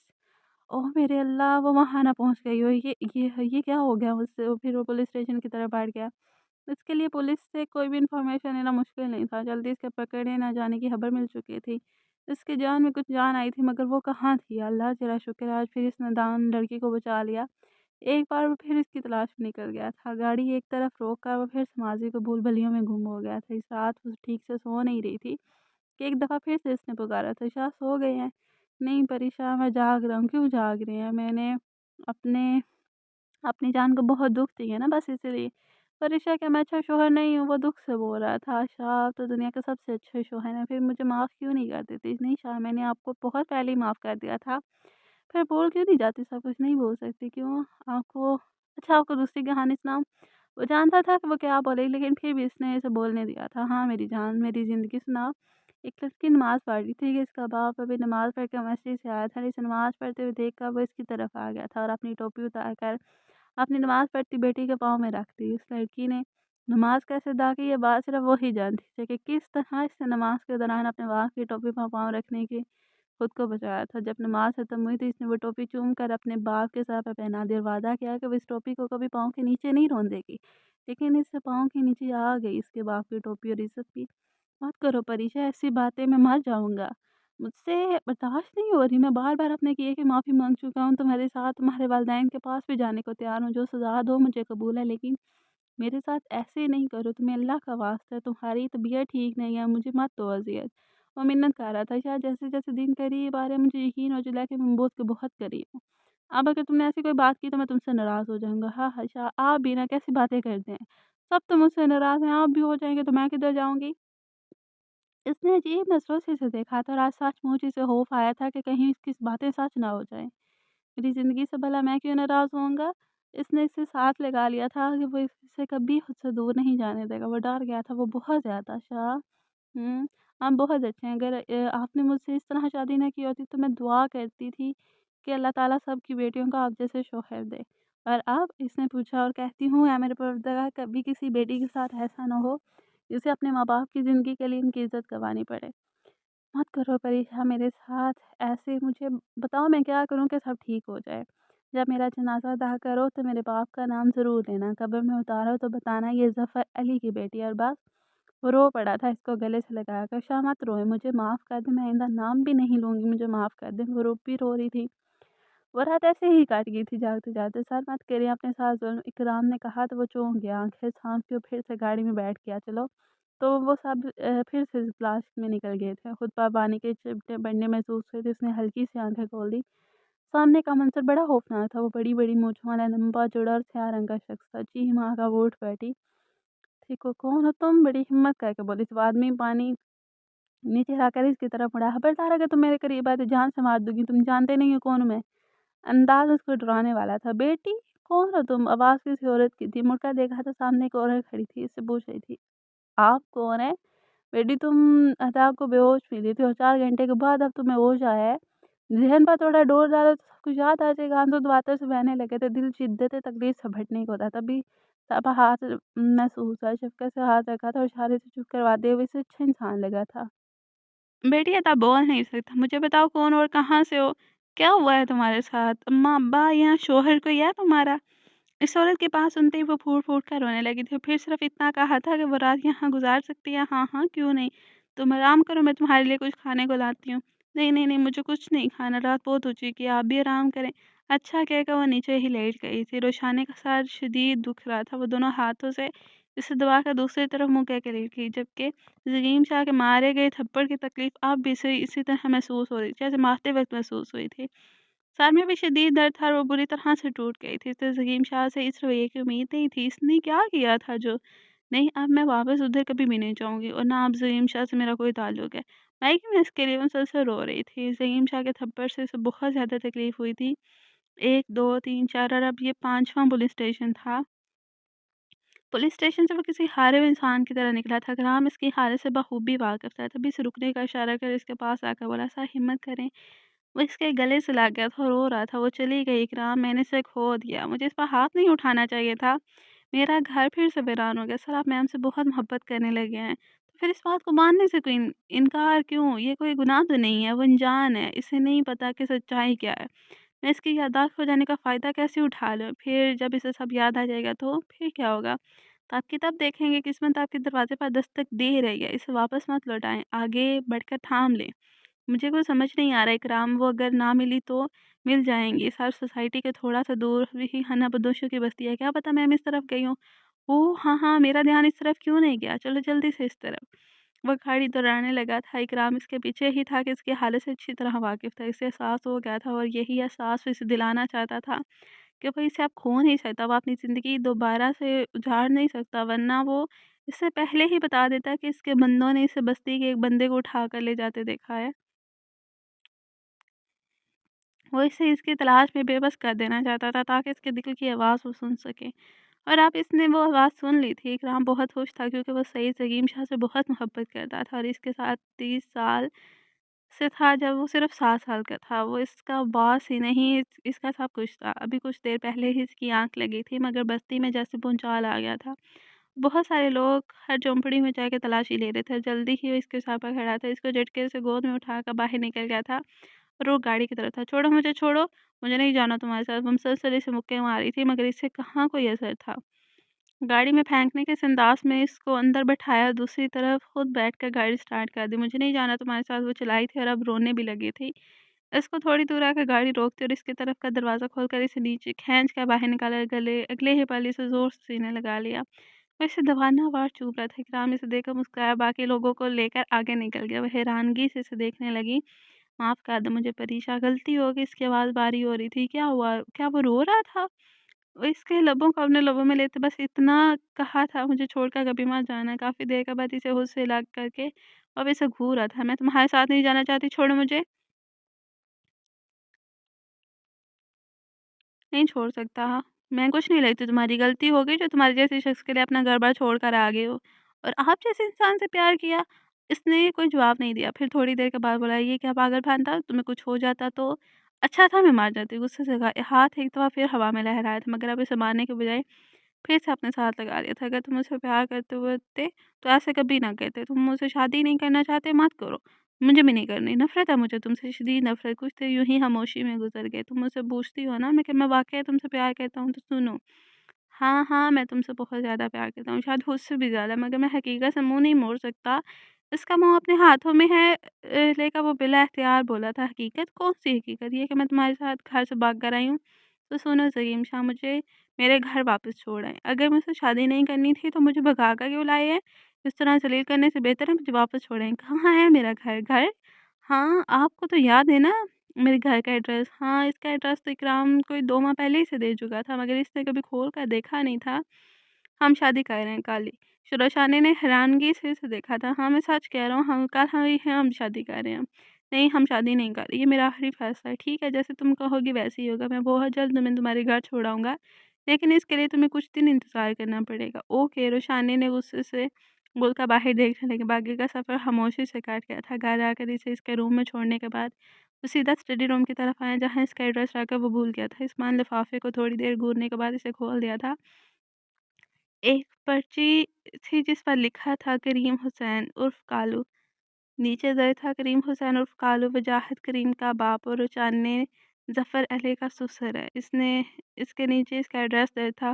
ओह मेरे अल्लाह! वो वहाँ ना पहुँच गई हो। ये क्या हो गया मुझसे? वो फिर वो पुलिस स्टेशन की तरफ बढ़ गया। इसके लिए पुलिस से कोई भी इन्फॉर्मेशन लेना मुश्किल नहीं था। जल्दी इसके पकड़े ना जाने की खबर मिल चुकी थी। इसकी जान में कुछ जान आई थी मगर वो कहाँ थी? अल्लाह तेरा शुक्र है आज फिर इस नादान लड़की को बचा लिया। एक बार वो फिर इसकी तलाश में निकल गया था। गाड़ी एक तरफ रोक कर वो फिर समाजी को भूल-भुलैयों में गुम हो गया था। इस रात वो ठीक से सो नहीं रही थी कि एक दफ़ा फिर से इसने पुकारा था, "इशा सो गए हैं?" "नहीं परीक्षा मैं जाग रहा हूँ।" "क्यों जाग रहे हैं?" "मैंने अपने अपनी जान को बहुत दुःख दिया ना बस इसलिए।" "परीक्षा क्या मैं अच्छा शौहर नहीं हूँ?" वो दुःख से बोल रहा था। "अच्छा आप तो दुनिया के सबसे अच्छे शौहर हैं, फिर मुझे माफ़ क्यों नहीं कर देती?" "नहीं शाह मैंने आपको बहुत पहले ही माफ़ कर दिया था। फिर बोल क्यों नहीं जाती सब कुछ?" "नहीं बोल सकती।" "क्यों?" "आपको अच्छा आपको दूसरी कहानी सुनाऊँ?" वो जानता था कि वो क्या बोलेगी लेकिन फिर भी इसने इसे बोलने दिया था। "हाँ मेरी जान, मेरी ज़िंदगी सुना।" एक लड़की नमाज़ पढ़ रही थी कि इसका बाप अभी नमाज़ पढ़ के मस्जिद से आया था। इसे नमाज़ पढ़ते हुए देखकर वो इसकी तरफ आ गया था और अपनी टोपी उतार कर अपनी नमाज़ पढ़ती बेटी के पाँव में रख दी। उस लड़की ने नमाज़ कैसे अदा की ये बात सिर्फ़ वो ही जानती थी कि किस तरह इसने नमाज़ के दौरान अपने बाप की टोपी पर पाँव रखने की खुद को बचाया था। जब नमाज़ खत्म हुई तो इसने वो टोपी चूम कर अपने बाप के सर पे पहना दी और वादा किया कि वो इस टोपी को कभी पाँव के नीचे नहीं रोंदेगी। लेकिन इससे पाँव के नीचे आ गई इसके बाप की टोपी और इज़्ज़त भी। मत करो परीक्षा ऐसी बातें, मैं मर जाऊँगा। मुझसे बर्दाश्त नहीं हो रही, मैं बार-बार अपने किए की माफ़ी माँग चुका हूँ, तुम्हारे साथ तुम्हारे वालिदैन के पास भी जाने को तैयार हूँ, जो सज़ा दो मुझे कबूल है लेकिन मेरे साथ ऐसे नहीं करो, तुम्हें अल्लाह का वास्ता है, तुम्हारी तबीयत ठीक नहीं है, मुझे मत दो अज़ियत। वो मिन्नत कर रहा था, शायद जैसे-जैसे दिन करीब आ रहे हैं मुझे यकीन हो चला है कि मैं मौत के बहुत करीब हूँ। अब अगर तुमने ऐसी कोई बात की तो मैं तुमसे नाराज़ हो जाऊँगा। हाँ, हाँ, आप भी ना कैसी बातें करते हैं। सब तो मुझसे नाराज़ हैं, आप भी हो जाएँगे तो मैं किधर जाऊँगी? इसने अजीब नज़रों से इसे देखा था और आज सचमुच इसे खौफ आया था कि कहीं इसकी बातें सच ना हो जाएँ। मेरी ज़िंदगी से भला मैं क्यों नाराज़ होऊँगा? इसने इससे साथ लगा लिया था कि वो इसे कभी खुद से दूर नहीं जाने देगा। वो डर गया था वो बहुत ज़्यादा। अच्छा, हुँ, आप बहुत अच्छे हैं। अगर आपने मुझसे इस तरह शादी ना की होती तो मैं दुआ करती थी कि अल्लाह ताला सबकी बेटियों को आप जैसे शौहर दे। और अब इसने पूछा और कहती हूँ या मेरे परवरदिगार कभी किसी बेटी के साथ ऐसा ना हो, जिसे अपने माँ-बाप की ज़िंदगी के लिए इनकी इज़्ज़त गँवानी पड़े। मत करो परेशान मेरे साथ, ऐसे मुझे बताओ मैं क्या करूँ कि सब ठीक हो जाए? जब मेरा जनाज़ा अदा करो तो मेरे बाप का नाम ज़रूर लेना, कब्र में उतारो तो बताना ये ज़फ़र अली की बेटी है। और बस वो रो पड़ा था इसको गले से लगा कर, "शाह मत रोएँ, मुझे माफ़ कर दें, मैं आइंदा नाम भी नहीं लूँगी, मुझे माफ़ कर दें।" वो रो रही थी। वो रात ऐसे ही कट गई थी जागते-जागते। "सर मत करिए अपने साथ ज़ुल्म।" इकराम ने कहा तो वो चौंक गया, आँखें थाम के वो फिर से गाड़ी में बैठ गया। चलो, तो वो सब फिर से क्लास में निकल गए थे। खुतबा पानी के चिमटे बढ़ने महसूस हुए थे, उसने हल्की सी आँखें खोल दी। सामने का मंज़र बड़ा खौफ़नाक था, वो बड़ी-बड़ी मूँछों वाला लंबा चौड़ा और स्याह रंग का शख़्स था। जी माँ का वो उठ बैठी। "ठीक हो, कौन हो तुम?" बड़ी हिम्मत करके बोली। तो वो आदमी पानी नीचे लाकर इसकी तरफ मुड़ा। "खबरदार अगर तुम मेरे करीब आए तो जान से मार दूँगी, तुम जानते नहीं हो कौन हूँ मैं।" अंदाज़ उसको डराने वाला था। "बेटी, कौन हो तुम?" आवाज़ किसी औरत की थी। मुड़कर देखा तो सामने एक औरत खड़ी थी, इससे पूछ रही थी, "आप कौन हैं?" "बेटी तुम रात को बेहोश मिली थी और 4 घंटे के बाद अब तुम्हें होश आया है। ज़हन पर थोड़ा जोर डालो तो सब कुछ याद आ जाएगा।" आंसू दरवाज़े से बहने लगे थे। दिल शिद्दत तकलीफ़ से भटने को था। तभी सबा हाथ महसूस हुआ। शफ़क़त से हाथ रखा था और इशारे से चुप करवाते हुए इसे अच्छा इंसान लगा था। "बेटी ऐसा बोल नहीं सकता। मुझे बताओ कौन हो और कहाँ से हो? क्या हुआ है तुम्हारे साथ? अम्मा, अब्बा या शौहर कोई है तुम्हारा?" इस औरत की बात सुनते ही वो फूट-फूट कर रोने लगी थी। फिर सिर्फ़ इतना कहा था कि वो रात यहाँ गुज़ार सकती है। "हाँ, हाँ, क्यों नहीं? तुम आराम करो, मैं तुम्हारे लिए कुछ खाने को लाती हूँ।" "नहीं, नहीं, नहीं, मुझे कुछ नहीं खाना, रात बहुत हो चुकी है, आप भी आराम करें।" अच्छा कहकर वो नीचे ही लेट गई थी। रुशाने का सर शदीद दुख रहा था। वो दोनों हाथों से इसे दबाकर दूसरी तरफ मुँह करके लेट गई, जबकि ज़लीम शाह के मारे गए थप्पड़ की तकलीफ़ अब भी इसे इसी तरह महसूस हो रही थी, जैसे मारते वक़्त महसूस हुई थी। सर में भी शदीद दर्द था और वो बुरी तरह से टूट गई थी। तो ज़हीम शाह से इस रवैये की उम्मीद नहीं थी। इसने क्या किया था जो नहीं, अब मैं वापस उधर कभी भी नहीं जाऊँगी और ना अब ज़हीम शाह से मेरा कोई ताल्लुक है। मायके में इसके लिए मुसलसल रो रही थी। ज़हीम शाह के थप्पड़ से इसे बहुत ज़्यादा तकलीफ़ हुई थी। 1, 2, 3, 4 और अब ये 5वाँ पुलिस स्टेशन था। पुलिस स्टेशन से वो किसी हारे हुए इंसान की तरह निकला था। ग्राम इसकी हालत से बखूबी वाकिफ़ था। तभी से रुकने का इशारा कर इसके पास आकर बोला, "सर हिम्मत करें।" वो इसके गले से लग गया था, रो रहा था। "वो चली गई इकराम, मैंने इसे खो दिया। मुझे इस पर हाथ नहीं उठाना चाहिए था। मेरा घर फिर से वीरान हो गया। सर आप मैम से बहुत मोहब्बत करने लगे हैं, तो फिर इस बात को मानने से कोई इनकार क्यों? ये कोई गुनाह तो नहीं है, वो अनजान है, इसे नहीं पता कि सच्चाई क्या है। मैं इसकी याददाश्त खो जाने का फ़ायदा कैसे उठा लूँ? फिर जब इसे सब याद आ जाएगा तो फिर क्या होगा? तो आपकी तब देखेंगे किस्मत आपके दरवाज़े पर दस्तक दे रही है, इसे वापस मत लौटाएँ, आगे बढ़कर थाम लें। मुझे कुछ समझ नहीं आ रहा है इकराम, वो अगर ना मिली तो मिल जाएँगी। सर सोसाइटी के थोड़ा-सा दूर ही हना-बदोशों की बस्ती है, क्या पता मैम इस तरफ गई हों। ओह! हाँ, हाँ, मेरा ध्यान इस तरफ क्यों नहीं गया? चलो जल्दी से इस तरफ। वो गाड़ी दौड़ाने लगा था, इकराम इसके पीछे ही था कि इसकी हालत से अच्छी तरह वाकिफ़ था। इसे एहसास हो गया था और यही एहसास वो इसे दिलाना चाहता था कि वो इसे अब खो नहीं सकता, वो अपनी ज़िंदगी दोबारा से उजाड़ नहीं सकता, वरना वो इससे पहले ही बता देता कि इसके बंदों ने इसे बस्ती के एक बंदे को उठा कर ले जाते देखा है। वो इसे इसकी तलाश में बेबस कर देना चाहता था ताकि इसके दिल की आवाज़ वो सुन सके। और अब इसने वो आवाज़ सुन ली थी। इकराम बहुत खुश था क्योंकि वो सईद सलीम शाह से बहुत मोहब्बत करता था और इसके साथ 30 साल से था जब वो सिर्फ़ 7 साल का था। वो इसका बॉस ही नहीं इसका सब कुछ था। अभी कुछ देर पहले ही इसकी आँख लगी थी मगर बस्ती में जैसे भूचाल आ गया था। बहुत सारे लोग हर झोंपड़ी में जाके तलाशी ले रहे थे। जल्दी ही वो इसके सर पर खड़ा था। इसको झटके से गोद में उठाकर बाहर निकल गया था और वो गाड़ी की तरफ था। "छोड़ो मुझे छोड़ो, मुझे नहीं जाना तुम्हारे साथ।" वो मुसलसल इसे मुक्के मारी थी मगर इससे कहाँ कोई असर था। गाड़ी में फेंकने के इस अंदाज़ में इसको अंदर बैठाया, दूसरी तरफ खुद बैठकर गाड़ी स्टार्ट कर दी। "मुझे नहीं जाना तुम्हारे साथ।" वो चिल्लाई थी और अब रोने भी लगी थी। इसको थोड़ी दूर आकर गाड़ी रोकते और इसकी तरफ का दरवाज़ा खोलकर इसे नीचे खींच कर बाहर निकाला। गले अगले ही पल इसे ज़ोर से सीने लगा लिया। वो इसे दबाना वार चुप रहा था। इकराम इसे देखकर मुस्कुराया, बाकी लोगों को लेकर आगे निकल गया। वो हैरानगी से इसे देखने लगी। "माफ़ कर दो मुझे परीशा, गलती हो गई।" इसकी आवाज़ भारी हो रही थी। "क्या हुआ? क्या वो रो रहा था?" वो इसके लबों को अपने लबों में लेते बस इतना कहा था, "मुझे छोड़कर कभी मत जाना।" काफ़ी देर के बाद इसे होश से लग करके अब इसे घूर रहा था। "मैं तुम्हारे साथ नहीं जाना चाहती, छोड़ो मुझे।" نہیں چھوڑ سکتا۔ میں کچھ نہیں لگتی، تمہاری غلطی ہو گئی جو تمہارے جیسے شخص کے لیے اپنا گھر بار چھوڑ کر آ گئے ہو، اور آپ جیسے انسان سے پیار کیا۔ اس نے کوئی جواب نہیں دیا، پھر تھوڑی دیر کے بعد بولا یہ کیا پاگل پن تھا، تمہیں کچھ ہو جاتا تو اچھا تھا، میں مار جاتی۔ غصے سے کہا، ہاتھ ایک دفعہ پھر ہوا میں لہرایا تھا، مگر اب اسے مارنے کے بجائے پھر سے اپنے ساتھ لگا لیا تھا۔ اگر تم مجھ سے پیار کرتے ہوتے تو ایسے کبھی نہ کہتے، تم مجھ سے شادی نہیں کرنا چاہتے مت کرو، مجھے بھی نہیں کرنی، نفرت ہے مجھے تم سے، شدید نفرت۔ کچھ دیر یوں ہی خاموشی میں گزر گئے۔ تم مجھ سے پوچھتی ہو نا میں کہ میں واقعی تم سے پیار کرتا ہوں، تو سنو، ہاں ہاں میں تم سے بہت زیادہ پیار کرتا ہوں، شاید خود سے بھی زیادہ، مگر میں حقیقت سے منہ نہیں موڑ سکتا۔ اس کا منہ اپنے ہاتھوں میں ہے، لے کر وہ بلا اختیار بولا تھا، حقیقت کون سی حقیقت؟ یہ کہ میں تمہارے ساتھ گھر سے بھاگ کر آئی ہوں؟ تو سنو زریم شاہ، مجھے میرے گھر واپس چھوڑ آئے۔ اگر مجھ سے شادی نہیں کرنی تھی تو مجھے بھگا کر کیوں لائے ہیں؟ اس طرح ذلیل کرنے سے بہتر ہے مجھے واپس چھوڑیں۔ کہاں ہے میرا گھر؟ گھر؟ ہاں آپ کو تو یاد ہے نا میرے گھر کا ایڈریس؟ ہاں اس کا ایڈریس تو اکرام کوئی 2 ماہ پہلے ہی سے دے چکا تھا، مگر اس نے کبھی کھول کر دیکھا نہیں تھا۔ ہم شادی کر رہے ہیں کالی، شروشانی نے حیرانگی سے اسے دیکھا تھا۔ ہاں میں سچ کہہ رہا ہوں، ہم کل ہی ہیں، ہم شادی کر رہے ہیں۔ نہیں ہم شادی نہیں کر رہے، یہ میرا آخری فیصلہ ہے۔ ٹھیک ہے جیسے تم کہو گی ویسے ہی ہوگا، میں بہت جلد تمہیں تمہارے گھر چھوڑاؤں گا، لیکن اس کے لیے تمہیں کچھ دن انتظار کرنا پڑے گا۔ اوکے، روشانی نے غصے سے بول کر باہر دیکھنے لگی۔ باقی کا سفر خاموشی سے کاٹ گیا تھا۔ گھر آ کر اسے اس کے روم میں چھوڑنے کے بعد وہ سیدھا اسٹڈی روم کی طرف آیا جہاں اس کا ایڈریس رکھ کر وہ بھول گیا تھا۔ اسمان لفافے کو تھوڑی دیر گھورنے کے بعد اسے کھول دیا تھا۔ ایک پرچی تھی جس پر لکھا تھا کریم حسین عرف کالو۔ نیچے درج تھا کریم حسین عرف کالو وجاہت کریم کا باپ اور رچاننے ظفر علی کا سسر ہے۔ اس کے نیچے اس کا ایڈریس درج تھا۔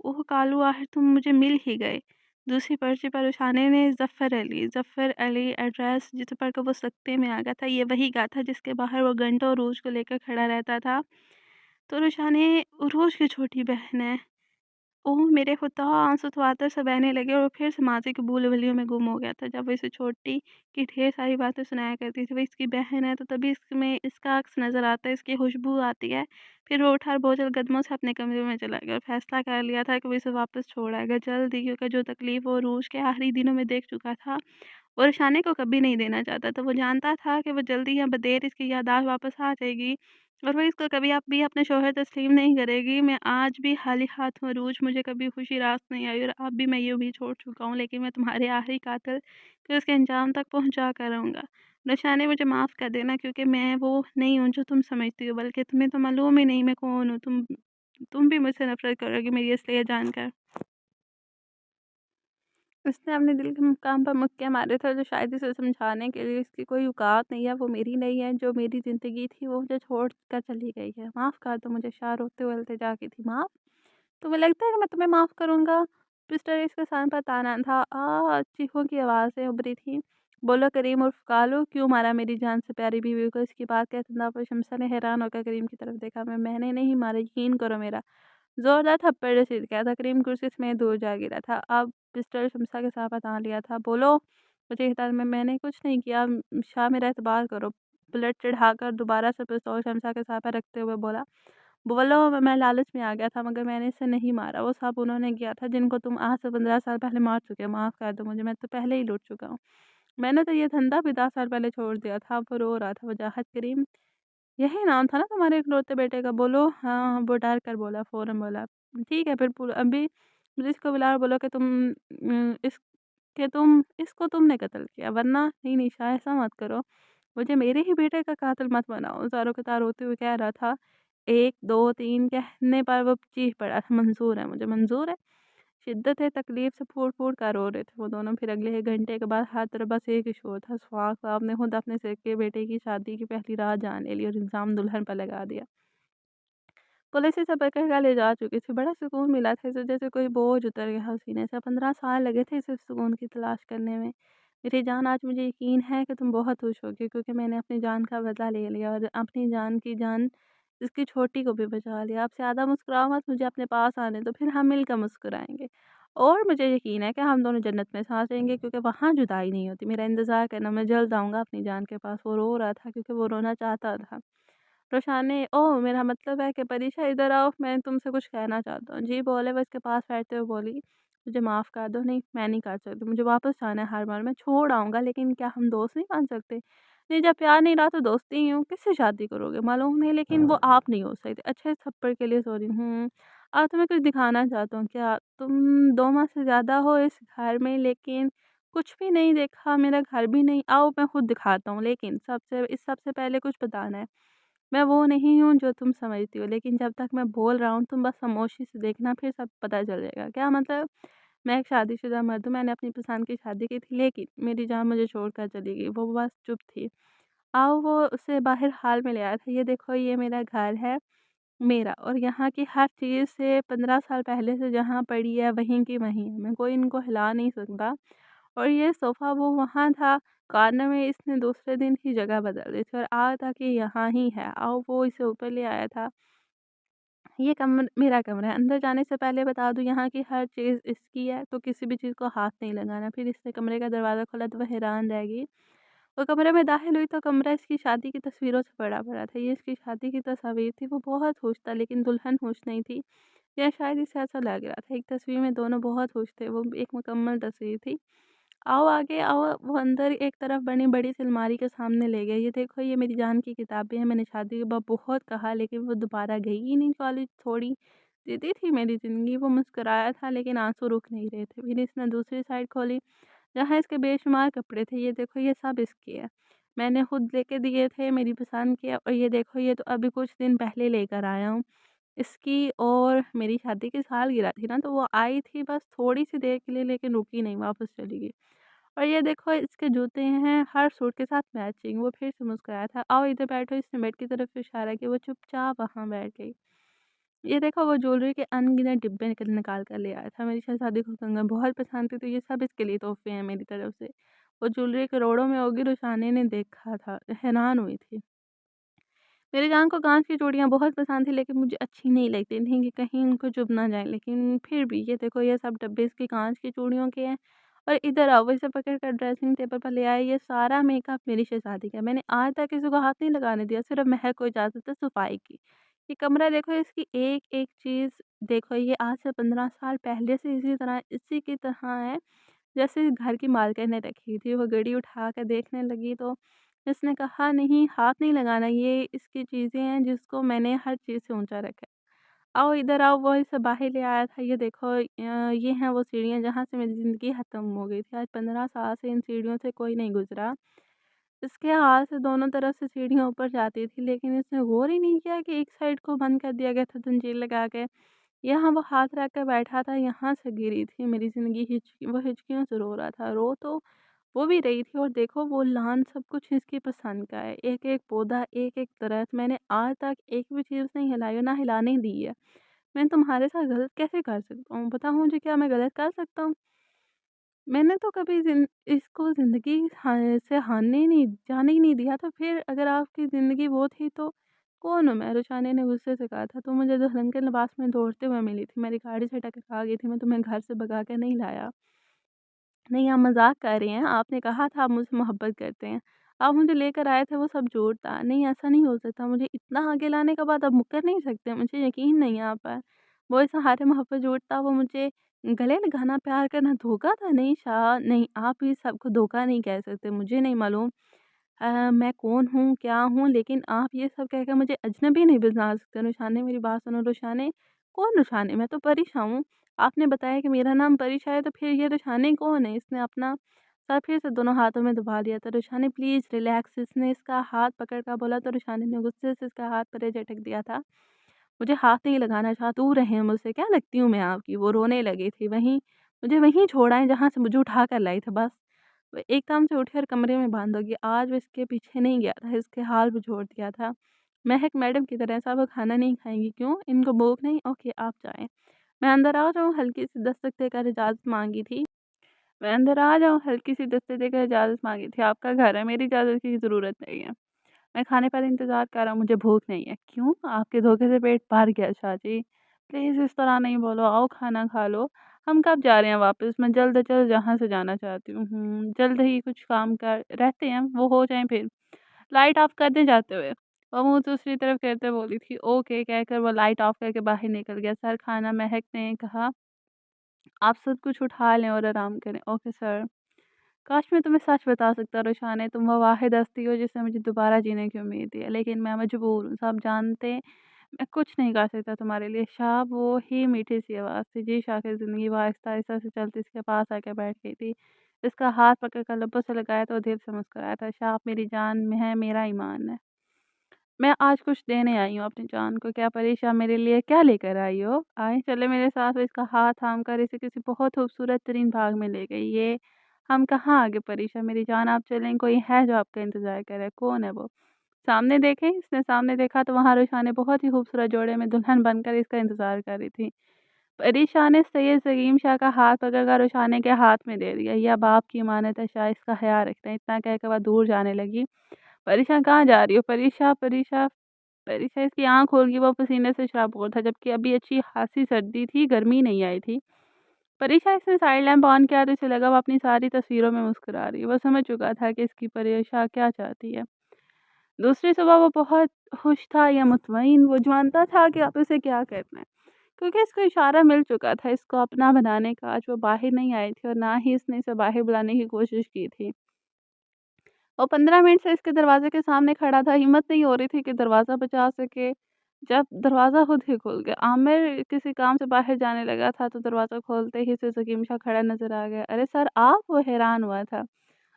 اوہ کالو، آخر تم مجھے مل ہی گئے۔ دوسری پرچی پر رچانے نے ظفر علی ایڈریس جس پر کہ وہ سکتے میں آ گیا تھا، یہ وہی گھر تھا جس کے باہر وہ گھنٹوں عروج کو لے کر کھڑا رہتا تھا۔ تو رچانے عروج کی چھوٹی بہن ہے۔ اوہ میرے خدا، آنسو تواتر سے بہنے لگے اور وہ پھر سے ماضی کی بھول بھلیوں میں گم ہو گیا تھا۔ جب وہ اسے چھوٹی کی ڈھیر ساری باتیں سنایا کرتی تھی، وہ اس کی بہن ہے تو تبھی اس میں اس کا عکس نظر آتا ہے، اس کی خوشبو آتی ہے۔ پھر وہ اٹھا اور بوجھل قدموں سے اپنے کمرے میں چلا گیا اور فیصلہ کر لیا تھا کہ وہ اسے واپس چھوڑائے گا جلد ہی، کیونکہ جو تکلیف وہ عروج کے آخری دنوں میں دیکھ چکا تھا وہ رشانے کو کبھی نہیں دینا چاہتا تھا۔ وہ جانتا تھا کہ وہ جلدی یا بدیر اس کی یادداشت واپس آ جائے گی اور وہ اس کو کبھی اب بھی اپنے شوہر تسلیم نہیں کرے گی۔ میں آج بھی خالی ہاتھ ہوں عروج، مجھے کبھی خوشی راست نہیں آئی اور اب بھی میں یہ بھی چھوڑ چکا ہوں، لیکن میں تمہارے آخری قاتل کہ اس کے انجام تک پہنچا کر رہوں گا۔ نشانے مجھے معاف کر دینا، کیونکہ میں وہ نہیں ہوں جو تم سمجھتی ہو، بلکہ تمہیں تو معلوم ہی نہیں میں کون ہوں۔ تم بھی مجھ سے نفرت کرو گی میری اصلیت جان کر۔ اس نے اپنے دل کے مقام پر مکے مارے تھے جو شاید اسے سمجھانے کے لیے اس کی کوئی اوقات نہیں ہے، وہ میری نہیں ہے، جو میری زندگی تھی وہ مجھے چھوڑ کر چلی گئی ہے۔ معاف کر دو مجھے، شاہ روتے ہوئے التجا کی تھی۔ معاف؟ تمہیں لگتا ہے کہ میں تمہیں معاف کروں گا؟ مسٹر اس کے سان پر تانا تھا۔ چیخوں کی آوازیں ابری تھی۔ بولو کریم عرف کالو، کیوں مارا میری جان سے پیاری بیوی کو؟ اس کی بات کے اعتماد پر شمسا نے حیران ہو کر کریم کی طرف دیکھا۔ میں نے نہیں مارا، یقین کرو میرا۔ زوردار تھپڑ رسید گیا تھا، کریم کرسی سمیت دور جا گرا تھا۔ اب پسٹل شمسا کے ساتھ تان لیا تھا۔ بولو مجھے ہدایت میں نے کچھ نہیں کیا، شاہ میرا اعتبار کرو۔ بلٹ چڑھا کر دوبارہ سے پستول شمسا کے ساتھ رکھتے ہوئے بولا، بولو میں لالچ میں آ گیا تھا، مگر میں نے اسے نہیں مارا، وہ سب انہوں نے کیا تھا جن کو تم آج سے 15 سال پہلے مار چکے۔ معاف کر دو مجھے، میں تو پہلے ہی لوٹ چکا ہوں، میں نے تو یہ دھندا بھی 10 سال پہلے چھوڑ دیا تھا۔ وہ رو رہا تھا۔ وجاہت کریم، یہی نام تھا نا تمہارے اکلوتے بیٹے کا؟ بولو۔ ہاں، وہ ڈر کر بولا، فوراً بولا، ٹھیک ہے پھر ابھی پولیس کو بلا بولو کہ اس کو تم نے قتل کیا، ورنہ نہیں شاہ ایسا مت کرو، مجھے میرے ہی بیٹے کا قاتل مت بناؤ۔ زاروں کے تار روتے ہوئے کہہ رہا تھا۔ 1 2 3 کہنے پر وہ چیخ پڑا تھا، منظور ہے مجھے، منظور ہے۔ شدت تکلیف سے پھوٹ پھوٹ کر رو رہے تھے وہ دونوں۔ پھر اگلے 1 گھنٹے کے بعد ہر طرف بس ایک ہی شور تھا۔ سہاگ صاحب نے خود اپنے سکے بیٹے کی شادی کی پہلی رات جان لے لی اور الزام دلہن پر لگا دیا۔ پولیس اسے پکڑ کر لے جا چکی تھی۔ بڑا سکون ملا تھا اسے، جیسے کوئی بوجھ اتر گیا سینے سے۔ 15 سال لگے تھے اسے سکون کی تلاش کرنے میں۔ میری جان، آج مجھے یقین ہے کہ تم بہت خوش ہوگی، کیونکہ میں نے اپنی جان کا بدلہ لے لیا اور اپنی جان کی جان اس کی چھوٹی کو بھی بچا لیا۔ اب زیادہ مسکراؤ مت، مجھے اپنے پاس آنے دو، پھر ہم مل کر مسکرائیں گے، اور مجھے یقین ہے کہ ہم دونوں جنت میں ساتھ رہیں گے، کیونکہ وہاں جدائی نہیں ہوتی۔ میرا انتظار کرنا، میں جلد آؤں گا اپنی جان کے پاس۔ وہ رو رہا تھا کیونکہ وہ رونا چاہتا تھا۔ روشانے، میرا مطلب ہے کہ پریشا ادھر آؤ، میں تم سے کچھ کہنا چاہتا ہوں۔ جی بولے۔ وہ اس کے پاس بیٹھتے ہوئے بولی، مجھے معاف کر دو۔ نہیں میں نہیں کر سکتی، مجھے واپس جانا ہے ہر بار، میں چھوڑ آؤں گا، لیکن کیا ہم دوست نہیں بن سکتے؟ نہیں जब प्यार नहीं रहा तो दोस्ती ही हो, किससे शादी करोगे? मालूम नहीं लेकिन वो आप नहीं हो सकते। अच्छा इस थप्पड़ के लिए सॉरी। तुम्हें कुछ दिखाना चाहता हूँ क्या? तुम 2 माह से ज़्यादा हो इस घर में लेकिन कुछ भी नहीं देखा, मेरा घर भी नहीं आओ मैं खुद दिखाता हूँ। लेकिन सबसे पहले कुछ बताना है। मैं वो नहीं हूँ जो तुम समझती हो, लेकिन जब तक मैं बोल रहा हूँ तुम बस खामोशी से देखना फिर सब पता चल जाएगा। क्या मतलब? मैं एक शादीशुदा मर्द हूँ, मैंने अपनी पसंद की शादी की थी लेकिन मेरी जान मुझे छोड़कर चली गई। वो बस चुप थी। आओ वो उसे बाहर हाल में ले आया था, ये देखो ये मेरा घर है, मेरा और यहाँ की हर चीज़ से 15 साल पहले से जहाँ पड़ी है वहीं की वहीं है, मैं कोई इनको हिला नहीं सकता। और ये सोफ़ा वो वहाँ था कॉर्नर में, इसने दूसरे दिन ही जगह बदल दी थी और आज तक ये यहाँ ही है। आओ वो इसे ऊपर ले आया था। ये मेरा कमरा है, अंदर जाने से पहले बता दूँ यहाँ की हर चीज़ इसकी है, तो किसी भी चीज़ को हाथ नहीं लगाना। फिर इसने कमरे का दरवाज़ा खोला तो वह हैरान रह गई। वो कमरे में दाखिल हुई तो कमरा इसकी शादी की तस्वीरों से भरा पड़ा था। ये इसकी शादी की तस्वीर थी, वो बहुत खुश था लेकिन दुल्हन खुश नहीं थी। या शायद इसे ऐसा लग रहा था, एक तस्वीर में दोनों बहुत खुश थे, वो एक मुकम्मल तस्वीर थी। आओ आगे आओ, वो अंदर एक तरफ बनी बड़ी सी अलमारी के सामने ले गए। ये देखो ये मेरी जान की किताबें हैं, मैंने शादी के बाद बहुत कहा लेकिन वो दोबारा गई ही नहीं कॉलेज, थोड़ी दीदी थी मेरी ज़िंदगी। वो मुस्कुराया था लेकिन आंसू रुक नहीं रहे थे। फिर इसने दूसरी साइड खोली जहाँ इसके बेशुमार कपड़े थे। ये देखो ये सब इसके है, मैंने खुद लेके दिए थे, मेरी पसंद के। और ये देखो ये तो अभी कुछ दिन पहले लेकर आया हूँ इसकी। और मेरी शादी की सालगिरह थी ना तो वो आई थी बस थोड़ी सी देर के लिए लेकिन रुकी नहीं, वापस चली गई। और ये देखो इसके जूते हैं हर सूट के साथ मैचिंग। वो फिर से मुस्कुराया था, आओ इधर बैठो, इसने बेड की तरफ इशारा किया। वो चुपचाप वहाँ बैठ गई। ये देखो वो ज्वेलरी के अनगिनत डिब्बे निकाल कर ले आया था, मेरी शहज़ादी को कंगन बहुत पसंद थी तो ये सब इसके लिए तोहफे हैं मेरी तरफ से। वो ज्वेलरी करोड़ों में होगी, रुशाने ने देखा था, हैरान हुई थी। मेरी जान को काँच की चूड़ियाँ बहुत पसंद थी लेकिन मुझे अच्छी नहीं लगती थी कि कहीं उनको चुभ ना जाए। लेकिन फिर भी ये देखो ये सब डब्बे इसकी काँच की चूड़ियों के हैं। और इधर आओ, वो इसे पकड़ कर ड्रेसिंग टेबल पर ले आए। ये सारा मेकअप मेरी शहज़ादी का है। मैंने आज तक किसी को हाथ नहीं लगाने दिया, सिर्फ़ महक को इजाज़त है सफाई की। ये कमरा देखो, इसकी एक-एक चीज़ देखो, ये आज से 15 साल पहले से इसी की तरह है जैसे घर की मालकिन ने रखी थी। वो घड़ी उठा कर देखने लगी तो इसने कहा, नहीं हाथ नहीं लगाना, ये इसकी चीज़ें हैं जिसको मैंने हर चीज़ से ऊँचा रखा है। आओ इधर आओ, वो इसे बाहर ले आया था। ये देखो ये हैं वो सीढ़ियाँ जहाँ से मेरी ज़िंदगी ख़त्म हो गई थी। आज 15 साल से इन सीढ़ियों से कोई नहीं गुज़रा। इसके हाथ से दोनों तरफ से सीढ़ियाँ ऊपर जाती थी लेकिन इसने गौर ही नहीं किया कि एक साइड को बंद कर दिया गया था जंजीर लगा के। यहाँ वो हाथ रख कर बैठा था, यहाँ से गिरी थी मेरी ज़िंदगी। वो हिचकियों से रो रहा था। रो तो वो भी रही थी और देखो वो लान सब कुछ इसकी पसंद का है। एक-एक पौधा, एक-एक दरख्त, मैंने आज तक एक भी चीज़ नहीं हिलाई और ना हिलाने दी है। मैं तुम्हारे साथ गलत कैसे कर सकता हूँ? बताओ मुझे, क्या मैं गलत कर सकता हूँ? मैंने तो कभी इसको ज़िंदगी से हारने नहीं जाने ही नहीं दिया, तो फिर अगर आपकी ज़िंदगी वो थी तो कौन हूँ मैं? रुचाने ने गुस्से से कहा था। तुम मुझे दुल्हन के लिबास में दौड़ते हुए मिली थी, मेरी गाड़ी से टकरा गई थी, मैं तुम्हें घर से भगा के नहीं लाया। नहीं, आप मज़ाक कर रहे हैं। आपने कहा था आप मुझसे मोहब्बत करते हैं। आप मुझे लेकर आए थे वो सब झूठ था। नहीं, ऐसा नहीं हो सकता। मुझे इतना आगे लाने के बाद आप मुकर नहीं सकते। मुझे यकीन नहीं है आप पर। वो इज़हार मोहब्बत झूठ था। वो मुझे गले लगाना, प्यार करना धोखा था। नहीं नहीं, आप इस सबको धोखा नहीं कह सकते। मुझे नहीं मालूम मैं कौन हूँ, क्या हूँ, लेकिन आप ये सब कहकर मुझे अजनबी नहीं बना सकते। रुशाने मेरी बात सुनो। रुशाने? कौन रुशाने? मैं तो परिशा हूँ। आपने बताया कि मेरा नाम परिशा है तो फिर ये रुशाने कौन है? इसने अपना सर फिर से दोनों हाथों में दबा लिया था। रुशाने प्लीज़ रिलैक्स, इसने इसका हाथ पकड़ कर बोला तो रुशाने ने गुस्से से इसका हाथ परे झटक दिया था। मुझे हाथ नहीं लगाना, चाह दूर रहें मुझसे, क्या लगती हूँ मैं आपकी? वो रोने लगी थी। मुझे वहीं छोड़ा है जहाँ से मुझे उठा कर लाई थी बस। वो एकदम से उठी और कमरे में बंद हो गई। आज वो इसके पीछे नहीं गया था, इसके हाल पे छोड़ दिया था। महक मैडम की तरह ऐसा वो खाना नहीं खाएँगी क्यों? इनको भूख नहीं? ओके आप जाएँ। मैं अंदर आ जाऊँ? हल्की-सी दस्तक देकर इजाज़त माँगी थी। मैं अंदर आ जाऊँ? हल्की-सी दस्तक देकर इजाज़त माँगी थी। आपका घर है, मेरी इजाज़त की ज़रूरत नहीं है। मैं खाने पर इंतज़ार कर रहा हूँ, मुझे भूख नहीं है। क्यों? आपके धोखे से पेट भर गया चाची। प्लीज़ इस तरह नहीं बोलो, आओ खाना खा लो। हम कब जा रहे हैं वापस? मैं जल्द से जल्द जहाँ से जाना चाहती हूँ। जल्द ही कुछ काम कर रहते हैं, वो हो जाएँ फिर। लाइट ऑफ़ कर दें जाते हुए। वो मुँह दूसरी तरफ करते बोली थी, ओके कहकर वो लाइट ऑफ़ करके बाहर निकल गया। सर खाना महक ने कहा, आप सब कुछ उठा लें और आराम करें। Okay sir. کاش میں تمہیں سچ بتا سکتا روشانے، تم وہ واحد ہستی ہو جس سے مجھے دوبارہ جینے کی امید ہے، لیکن میں مجبور ہوں، سب جانتے ہیں میں کچھ نہیں کر سکتا تمہارے لیے۔ شاب وہ ہی میٹھی سی آواز تھی، جی شاخ زندگی وہ آہستہ آہستہ سے چلتی اس کے پاس آ کے بیٹھ گئی تھی، اس کا ہاتھ پکڑ کر لبوں سے لگایا تو دل سے مسکرایا تھا۔ شاب میری جان میں ہے، میرا ایمان ہے، میں آج کچھ دینے آئی ہوں اپنی جان کو، کیا پریشان میرے لیے کیا لے کر آئی ہو؟ آئے چلے میرے ساتھ۔ وہ اس کا ہاتھ تھام کر اسے کسی بہت خوبصورت ترین باغ میں لے گئی۔ یہ ہم کہاں آگے پریشان میری جان، آپ چلیں، کوئی ہے جو آپ کا انتظار کرے؟ کون ہے وہ؟ سامنے دیکھیں، اس نے سامنے دیکھا تو وہاں روشانے بہت ہی خوبصورت جوڑے میں دلہن بن کر اس کا انتظار کر رہی تھی۔ پریشان نے سید سلیم شاہ کا ہاتھ پکڑ کر روشانے کے ہاتھ میں دے دیا۔ یہ باپ کی امانت ہے شاہ، اس کا خیال رکھنا، اتنا کہہ کر وہ دور جانے لگی۔ پریشان کہاں جا رہی ہو؟ پریشان پریشان پریشان اس کی آنکھ کھول گئی، وہ پسینے سے شرابور تھا، جبکہ ابھی اچھی خاصی سردی تھی، گرمی نہیں آئی تھی۔ پریشان اس نے سائڈ لیمپ آن کیا تو اسے لگا وہ اپنی ساری تصویروں میں مسکرا رہی ہے۔ وہ سمجھ چکا تھا کہ اس کی پریشان کیا چاہتی ہے۔ دوسری صبح وہ بہت خوش تھا یا مطمئن، وہ جانتا تھا کہ اب اسے کیا کرنا ہے، کیونکہ اس کو اشارہ مل چکا تھا اس کو اپنا بنانے کا۔ آج وہ باہر نہیں آئی تھی اور نہ ہی اس نے اسے باہر بلانے کی کوشش کی تھی۔ وہ 15 منٹ سے اس کے دروازے کے سامنے کھڑا تھا، ہمت نہیں ہو رہی تھی کہ دروازہ بچا سکے۔ جب دروازہ خود ہی کھل گیا، عامر کسی کام سے باہر جانے لگا تھا تو دروازہ کھولتے ہی اسے سکیم شاہ کھڑا نظر آ گیا۔ ارے سر آپ؟ وہ حیران ہوا تھا۔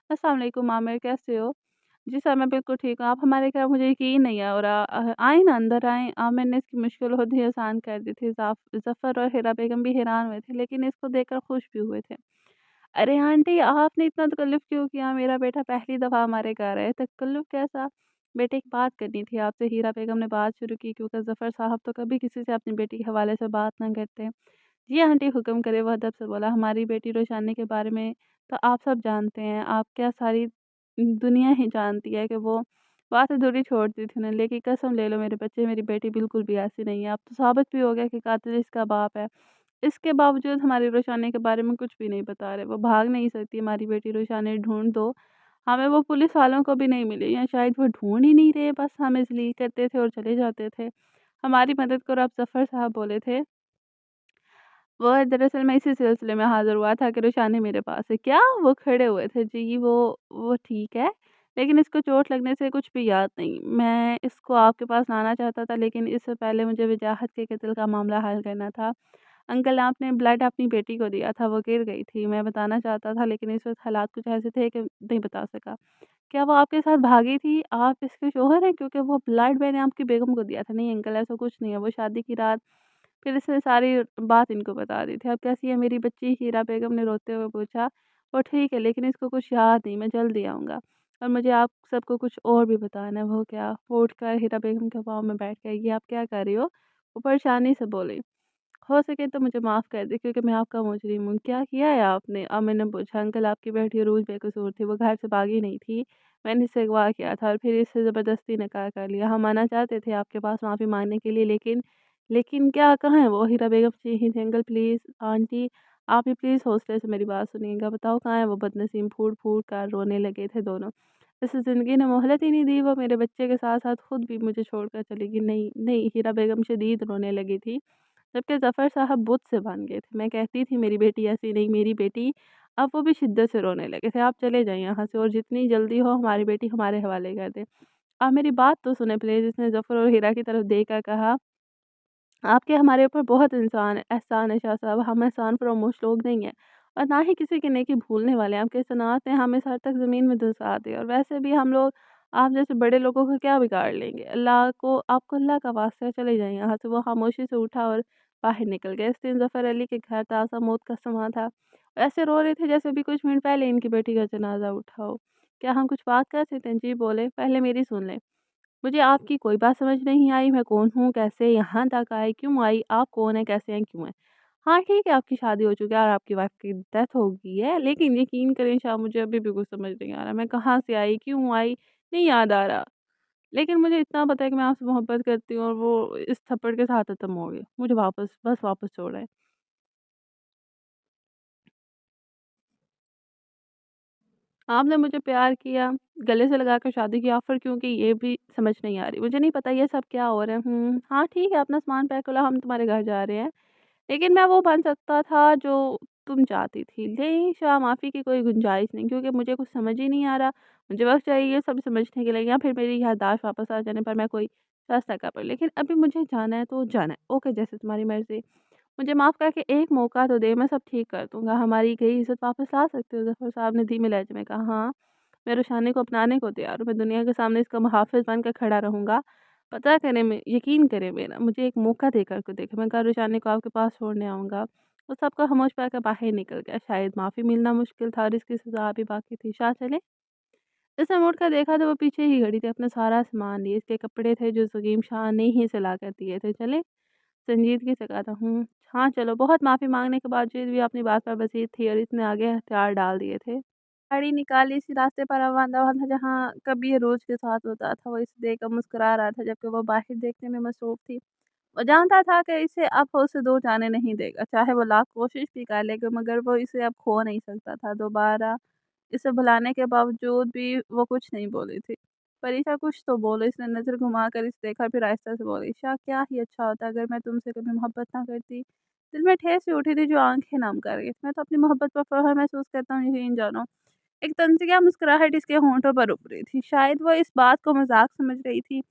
السلام علیکم عامر، کیسے ہو؟ جی سر میں بالکل ٹھیک ہوں، آپ ہمارے گھر مجھے یقین نہیں ہے، اور آئیں نا اندر آئیں۔ عامر نے اس کی مشکل خود ہی آسان کر دی تھی۔ ظفر اور ہیرا بیگم بھی حیران ہوئے تھے، لیکن اس کو دیکھ کر خوش بھی ہوئے تھے۔ ارے آنٹی آپ نے اتنا تکلف کیوں کیا؟ میرا بیٹا پہلی دفعہ ہمارے گھر ہے۔ تکلف کیسا؟ بیٹے ایک بات کرنی تھی آپ سے۔ ہیرا بیگم نے بات شروع کی، کیونکہ ظفر صاحب تو کبھی کسی سے اپنی بیٹی کے حوالے سے بات نہ کرتے۔ جی آنٹی حکم کرے، وہ ادب سے بولا۔ ہماری بیٹی روشانی کے بارے میں تو آپ سب جانتے ہیں، آپ کیا ساری دنیا ہی جانتی ہے کہ وہ بات ادھوری چھوڑتی تھی انہیں، لیکن قسم لے لو میرے بچے، میری بیٹی بالکل بھی ایسی نہیں ہے۔ اب تو ثابت بھی ہو گیا کہ قاتل اس کا باپ ہے، اس کے باوجود ہماری روشانی کے بارے میں کچھ بھی نہیں بتا رہے۔ وہ بھاگ نہیں سکتی ہماری بیٹی، روشانی ڈھونڈ دو ہمیں، وہ پولیس والوں کو بھی نہیں ملی، یا شاید وہ ڈھونڈ ہی نہیں رہے، بس ہمیں ذلیل کرتے تھے اور چلے جاتے تھے۔ ہماری مدد کرو، اب ظفر صاحب بولے تھے۔ وہ دراصل میں اسی سلسلے میں حاضر ہوا تھا کہ روشانی میرے پاس ہے۔ کیا؟ وہ کھڑے ہوئے تھے۔ جی وہ ٹھیک ہے، لیکن اس کو چوٹ لگنے سے کچھ بھی یاد نہیں۔ میں اس کو آپ کے پاس لانا چاہتا تھا، لیکن اس سے پہلے مجھے وجاہت کے قتل کا معاملہ حل کرنا تھا۔ انکل آپ نے بلڈ اپنی بیٹی کو دیا تھا، وہ گر گئی تھی، میں بتانا چاہتا تھا لیکن اس وقت حالات کچھ ایسے تھے کہ نہیں بتا سکا۔ کیا وہ آپ کے ساتھ بھاگی تھی؟ آپ اس کے شوہر ہیں؟ کیونکہ وہ بلڈ میں نے آپ کی بیگم کو دیا تھا۔ نہیں انکل ایسا کچھ نہیں ہے، وہ شادی کی رات پھر اس نے ساری بات ان کو بتا دی تھی۔ اب کیسی ہے میری بچی؟ ہیرا بیگم نے روتے ہوئے پوچھا۔ وہ ٹھیک ہے، لیکن اس کو کچھ یاد نہیں، میں جلدی آؤں گا، اور مجھے آپ سب کو کچھ اور بھی بتانا ہے۔ وہ کیا؟ وہ اٹھ کر ہیرا بیگم کے پاؤں میں بیٹھ گئی۔ یہ آپ کیا کر رہی ہو؟ وہ پریشانی سے بولی۔ ہو سکے تو مجھے معاف کر دے، کیونکہ میں آپ کا مجرم ہوں۔ کیا کیا ہے آپ نے؟ عامر نے پوچھا۔ انکل آپ کی بیٹی عروج بے قصور تھی، وہ گھر سے بھاگی نہیں تھی، میں نے اسے اغوا کیا تھا اور پھر اس سے زبردستی نکاح کر لیا۔ ہم آنا چاہتے تھے آپ کے پاس معافی مانگنے کے لیے، لیکن کیا کہاں ہے وہ؟ ہیرا بیگم چیخی تھی۔ انکل پلیز، آنٹی آپ بھی پلیز حوصلے سے میری بات سنیے گا، بتاؤ کہاں ہے وہ بدنسیم؟ پھوٹ پھوٹ کر رونے لگے تھے دونوں۔ اس زندگی نے مہلت ہی نہیں دی، وہ میرے بچے کے ساتھ ساتھ خود بھی مجھے چھوڑ کر چلی گئی۔ نہیں نہیں، ہیرا بیگم شدید رونے لگی تھی، جبکہ ظفر صاحب بت سے بن گئے تھے۔ میں کہتی تھی میری بیٹی ایسی نہیں، میری بیٹی۔ اب وہ بھی شدت سے رونے لگے تھے۔ آپ چلے جائیں یہاں سے، اور جتنی جلدی ہو ہماری بیٹی ہمارے حوالے کر دیں۔ آپ میری بات تو سنیں پلیز، اس نے ظفر اور ہیرا کی طرف دیکھ کر کہا۔ آپ کے ہمارے اوپر بہت احسان ہے شاہ صاحب، ہم احسان فراموش لوگ نہیں ہیں، اور نہ ہی کسی کی نیکی بھولنے والے ہیں۔ آپ کے احسانات نے ہمیں سر تک زمین میں دھنسا دیا، اور ویسے بھی ہم لوگ آپ جیسے بڑے لوگوں کو کیا بگاڑ لیں گے؟ آپ کو اللہ کا واسطہ ہے، چلے جائیں یہاں سے۔ وہ خاموشی سے اٹھا اور باہر نکل گئے۔ اس دن ظفر علی کے گھر تازہ موت کا سماں تھا، ایسے رو رہے تھے جیسے بھی کچھ منٹ پہلے ان کی بیٹی کا جنازہ اٹھا ہو۔ کیا ہم کچھ بات کر سکتے ہیں؟ جی بولے، پہلے میری سن لیں۔ مجھے آپ کی کوئی بات سمجھ نہیں آئی، میں کون ہوں، کیسے یہاں تک آئی، کیوں آئی، آپ کون ہیں، کیسے ہیں، کیوں ہیں؟ ہاں ٹھیک ہے، آپ کی شادی ہو چکی ہے اور آپ کی وائف کی ڈیتھ ہو گئی ہے، لیکن یقین کریں شاہ مجھے ابھی بھی کچھ سمجھ نہیں آ رہا، میں کہاں سے آئی، کیوں آئی، نہیں یاد آ رہا، لیکن مجھے اتنا پتا ہے کہ میں آپ سے محبت کرتی ہوں، اور وہ اس تھپڑ کے ساتھ ختم ہو گیا، مجھے واپس چھوڑا ہے۔ آپ نے مجھے پیار کیا، گلے سے لگا کر شادی کی آفر کیوں کی، یہ بھی سمجھ نہیں آ رہی، مجھے نہیں پتا یہ سب کیا ہو رہا ہے۔ ہاں ٹھیک ہے، اپنا سامان پیک کرو، ہم تمہارے گھر جا رہے ہیں، لیکن میں وہ بن سکتا تھا جو तुम चाहती थी। नहीं शाह, माफ़ी की कोई गुंजाइश नहीं, क्योंकि मुझे कुछ समझ ही नहीं आ रहा। मुझे वक़्त चाहिए ये सब समझने के लिए, या फिर मेरी याददाश्त वापस आ जाने पर मैं कोई रास्ता कर पाऊँ। लेकिन अभी मुझे जाना है तो जाना है। ओके, जैसे तुम्हारी मर्ज़ी। मुझे माफ़ करके एक मौका तो दे, मैं सब ठीक कर दूँगा। हमारी गई इज़्ज़त वापस ला सकते हो? ज़फ़र साहब ने धीमे लहजे में कहा। हाँ, मैं रुशानी को अपनाने को तैयार हूँ। मैं दुनिया के सामने इसका मुहाफ़िज़ बन कर खड़ा रहूँगा। पता करें, मैं यकीन करें मेरा, मुझे एक मौका देकर के देखें। मैं कहा रुशानी को आपके पास छोड़ने आऊँगा। वो सबका खामोश पाकर बाहर निकल गया। शायद माफ़ी मिलना मुश्किल था और इसकी सज़ा अभी बाकी थी। शाह चले? उसने मुड़कर देखा तो वो पीछे ही खड़ी थी, अपना सारा सामान लिए। इसके कपड़े थे जो ज़कीम शाह ने ही सिला कर दिए थे। चले? संजीदगी से कहा था। हाँ चलो। बहुत माफ़ी माँगने के बावजूद भी अपनी बात पर बसीर थी और इसने आगे हथियार डाल दिए थे। गाड़ी निकाली, इसी रास्ते पर रवाना हुआ था जहाँ कभी ये रोज़ के साथ होता था। वो इसे देखकर मुस्कुरा रहा था, जबकि वो बाहर देखने में मसरूफ़ थी। वो जानता था कि इसे अब वो उसे दूर जाने नहीं देगा, चाहे वो लाख कोशिश भी कर लेगा, मगर वो इसे अब खो नहीं सकता था। दोबारा इसे भुलाने के बावजूद भी वो कुछ नहीं बोली थी। परीक्षा कुछ तो बोलो, इसने नज़र घुमाकर इसे देखा, फिर आहिस्ता से बोली, शाह क्या ही अच्छा होता अगर मैं तुमसे कभी मोहब्बत ना करती। दिल में ठेस सी उठी थी जो आंखें नम कर गई। मैं तो अपनी मोहब्बत पर फ़ख्र महसूस करता हूँ, यकीन जानो। एक तंज़िया मुस्कुराहट इसके होंठों पर उभरी थी। शायद वो इस बात को मज़ाक समझ रही थी।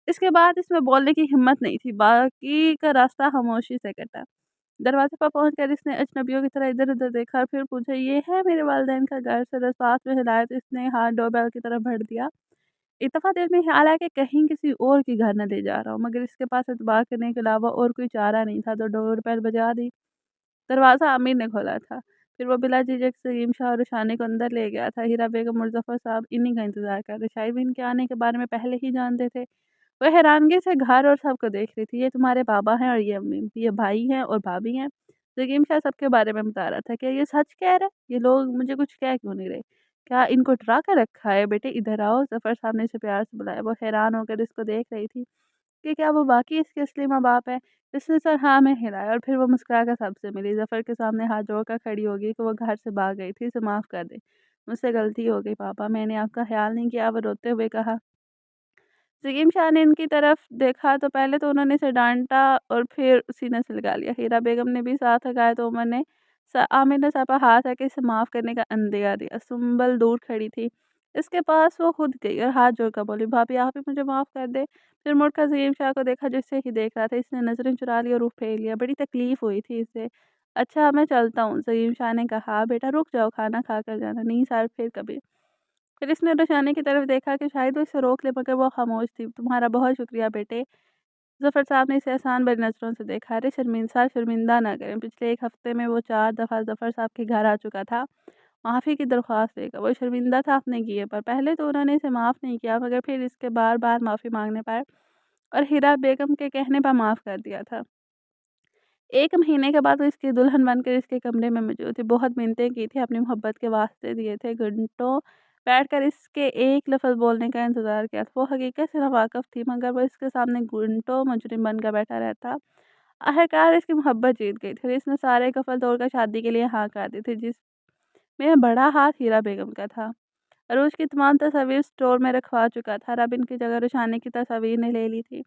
इसके बाद इसमें बोलने की हिम्मत नहीं थी। बाकी का रास्ता खामोशी से कटा। दरवाज़े पर पहुँचकर इसने अजनबियों की तरह इधर-उधर देखा और फिर पूछा, "ये है मेरे वालिदैन का घर?" सर साथ में हिलाया तो इसने हाथ डोरबेल की तरफ भर दिया। एक दफ़ा दिल में ख़्याल आया कि कहीं किसी और के घर ना ले जा रहा हूँ, मगर इसके पास एतबार करने के अलावा और कोई चारा नहीं था, तो डोरबेल बजा दी। दरवाज़ा आमिर ने खोला था। फिर वो बिला झिझक सलीम शाह और रुशानी को अंदर ले गया था। हीरा बेगम और ज़फ़र साहब इन्हीं का इंतज़ार कर रहे। शायद भी इनके आने के बारे में पहले ही जानते थे। वह हैरानगी से घर और सबको देख रही थी। ये तुम्हारे बाबा हैं और ये अम्मी, ये भाई हैं और भाभी हैं। ज़कीम शाह सबके बारे में बता रहा था। क्या ये सच कह रहे हैं? ये लोग मुझे कुछ कह क्यों नहीं रहे? क्या इनको डरा कर रखा है? बेटे इधर आओ, ज़फ़र साहब ने इसे प्यार से बुलाया। वो हैरान होकर इसको देख रही थी कि क्या वो वाक़ई इसके असली माँ-बाप हैं? इसने सर हाँ में हिलाया और फिर वो मुस्कुराकर सबसे मिली। ज़फ़र के सामने हाथ जोड़कर खड़ी हो गई कि वो घर से भाग गई थी, इसे माफ़ कर दें। मुझसे गलती हो गई पापा, मैंने आपका ख़्याल नहीं किया। वो रोते हुए कहा। ज़कीम शाह ने इनकी तरफ देखा तो पहले तो उन्होंने इसे डाँटा और फिर सीने से लगा लिया। हीरा बेगम ने भी साथ लगाया तो आमिर ने सर पर हाथ रख के इसे माफ़ करने का अंदेशा दिया। सुंबल दूर खड़ी थी। इसके पास वो खुद गई और हाथ जोड़कर बोली, भाभी आप ही मुझे माफ़ कर दें। फिर मुड़कर ज़कीम शाह को देखा जो इसे ही देख रहा था। इसने नज़रें चुरा ली और रुख फेर लिया। बड़ी तकलीफ़ हुई थी इसे। अच्छा मैं चलता हूँ, ज़कीम शाह ने कहा। बेटा रुक जाओ, खाना खा कर जाना। नहीं सर, फिर कभी। फिर इसने रोशानी की तरफ देखा कि शायद वो इसे रोक ले, मगर वो खामोश थी। तुम्हारा बहुत शुक्रिया बेटे। ज़फ़र साहब ने इसे एहसान भरी नज़रों से देखा। अरे शर्मिंदा ना करें। पिछले 1 हफ़्ते में वो 4 दफ़ा ज़फ़र साहब के घर आ चुका था, माफ़ी की दरख्वास्त लेकर। वो शर्मिंदा था अपने किए पर। पहले तो उन्होंने इसे माफ़ नहीं किया, मगर फिर इसके बार-बार माफ़ी माँगने पर और हीरा बेगम के कहने पर माफ़ कर दिया था। 1 महीने के बाद वो इसकी दुल्हन बनकर इसके कमरे में मौजूद थी। बहुत मिन्नतें की थी, अपनी मोहब्बत के वास्ते दिए थे। घंटों बैठकर इसके एक लफ़्ज़ बोलने का इंतज़ार किया था। वो हकीकत से नावाक़िफ़ थी, मगर वो इसके सामने घंटों मुजरिम बनकर बैठा रहता। आखिरकार इसकी मोहब्बत जीत गई थी और इसने सारे कफ़ल तोड़कर शादी के लिए हाँ कर दी थी, जिसमें बड़ा हाथ हीरा बेगम का था। अरूज की तमाम तस्वीर स्टोर में रखवा चुका था। अब इनकी जगह रुशानी की तस्वीर ने ले ली थी।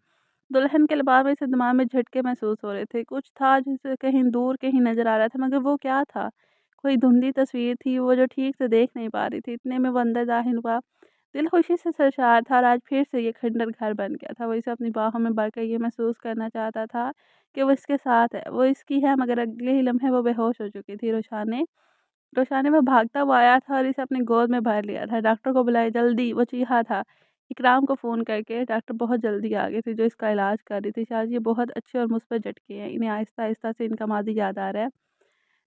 दुल्हन के लिबास में इसे दिमाग में झटके महसूस हो रहे थे। कुछ था जिसे कहीं दूर कहीं नज़र आ रहा था, मगर वो क्या था? कोई धुंधली तस्वीर थी वो जो ठीक से देख नहीं पा रही थी। इतने में वो अंदर दाखिल हुआ। दिल खुशी से सरशार था और आज फिर से ये खंडर घर बन गया था। वो इसे अपनी बाहों में भरकर ये महसूस करना चाहता था कि वो इसके साथ है, वो इसकी है, मगर अगले ही लम्हे वो बेहोश हो चुकी थी। रोशाने में भागता हुआ आया था और इसे अपनी गोद में भर लिया था। डॉक्टर को बुलाए जल्दी, वो चीखा था। इकराम को फ़ोन करके डॉक्टर बहुत जल्दी आ गई थी जो इसका इलाज कर रही थी। शायद ये बहुत अच्छे और मुस्बत झटके हैं। इन्हें आहिस्ता-आहिस्ता से इनका माज़ी याद आ रहा है।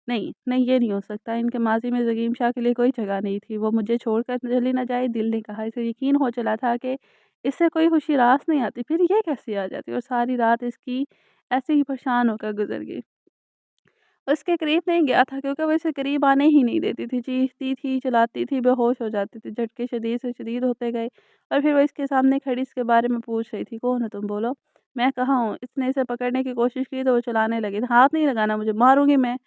नहीं, नहीं ये नहीं हो सकता। इनके माज़ी में ज़कीम शाह के लिए कोई जगह नहीं थी। वो मुझे छोड़कर चली ना जाए, दिल ने कहा। इसे यकीन हो चला था कि इससे कोई खुशी रास नहीं आती, फिर ये कैसे आ जाती? और सारी रात इसकी ऐसे ही परेशान होकर गुज़र गई। उसके करीब नहीं गया था क्योंकि वो इसे करीब आने ही नहीं देती थी। चीखती थी, चिल्लाती थी, बेहोश हो जाती थी। झटके शदीद से शदीद होते गए और फिर वो इसके सामने खड़ी इसके बारे में पूछ रही थी, "कौन हो तुम? बोलो।" "मैं कहाँ हूँ?" इसने इसे पकड़ने की कोशिश की तो वो चिल्लाने लगी, "हाथ नहीं लगाना मुझे, मारूँगी मैं,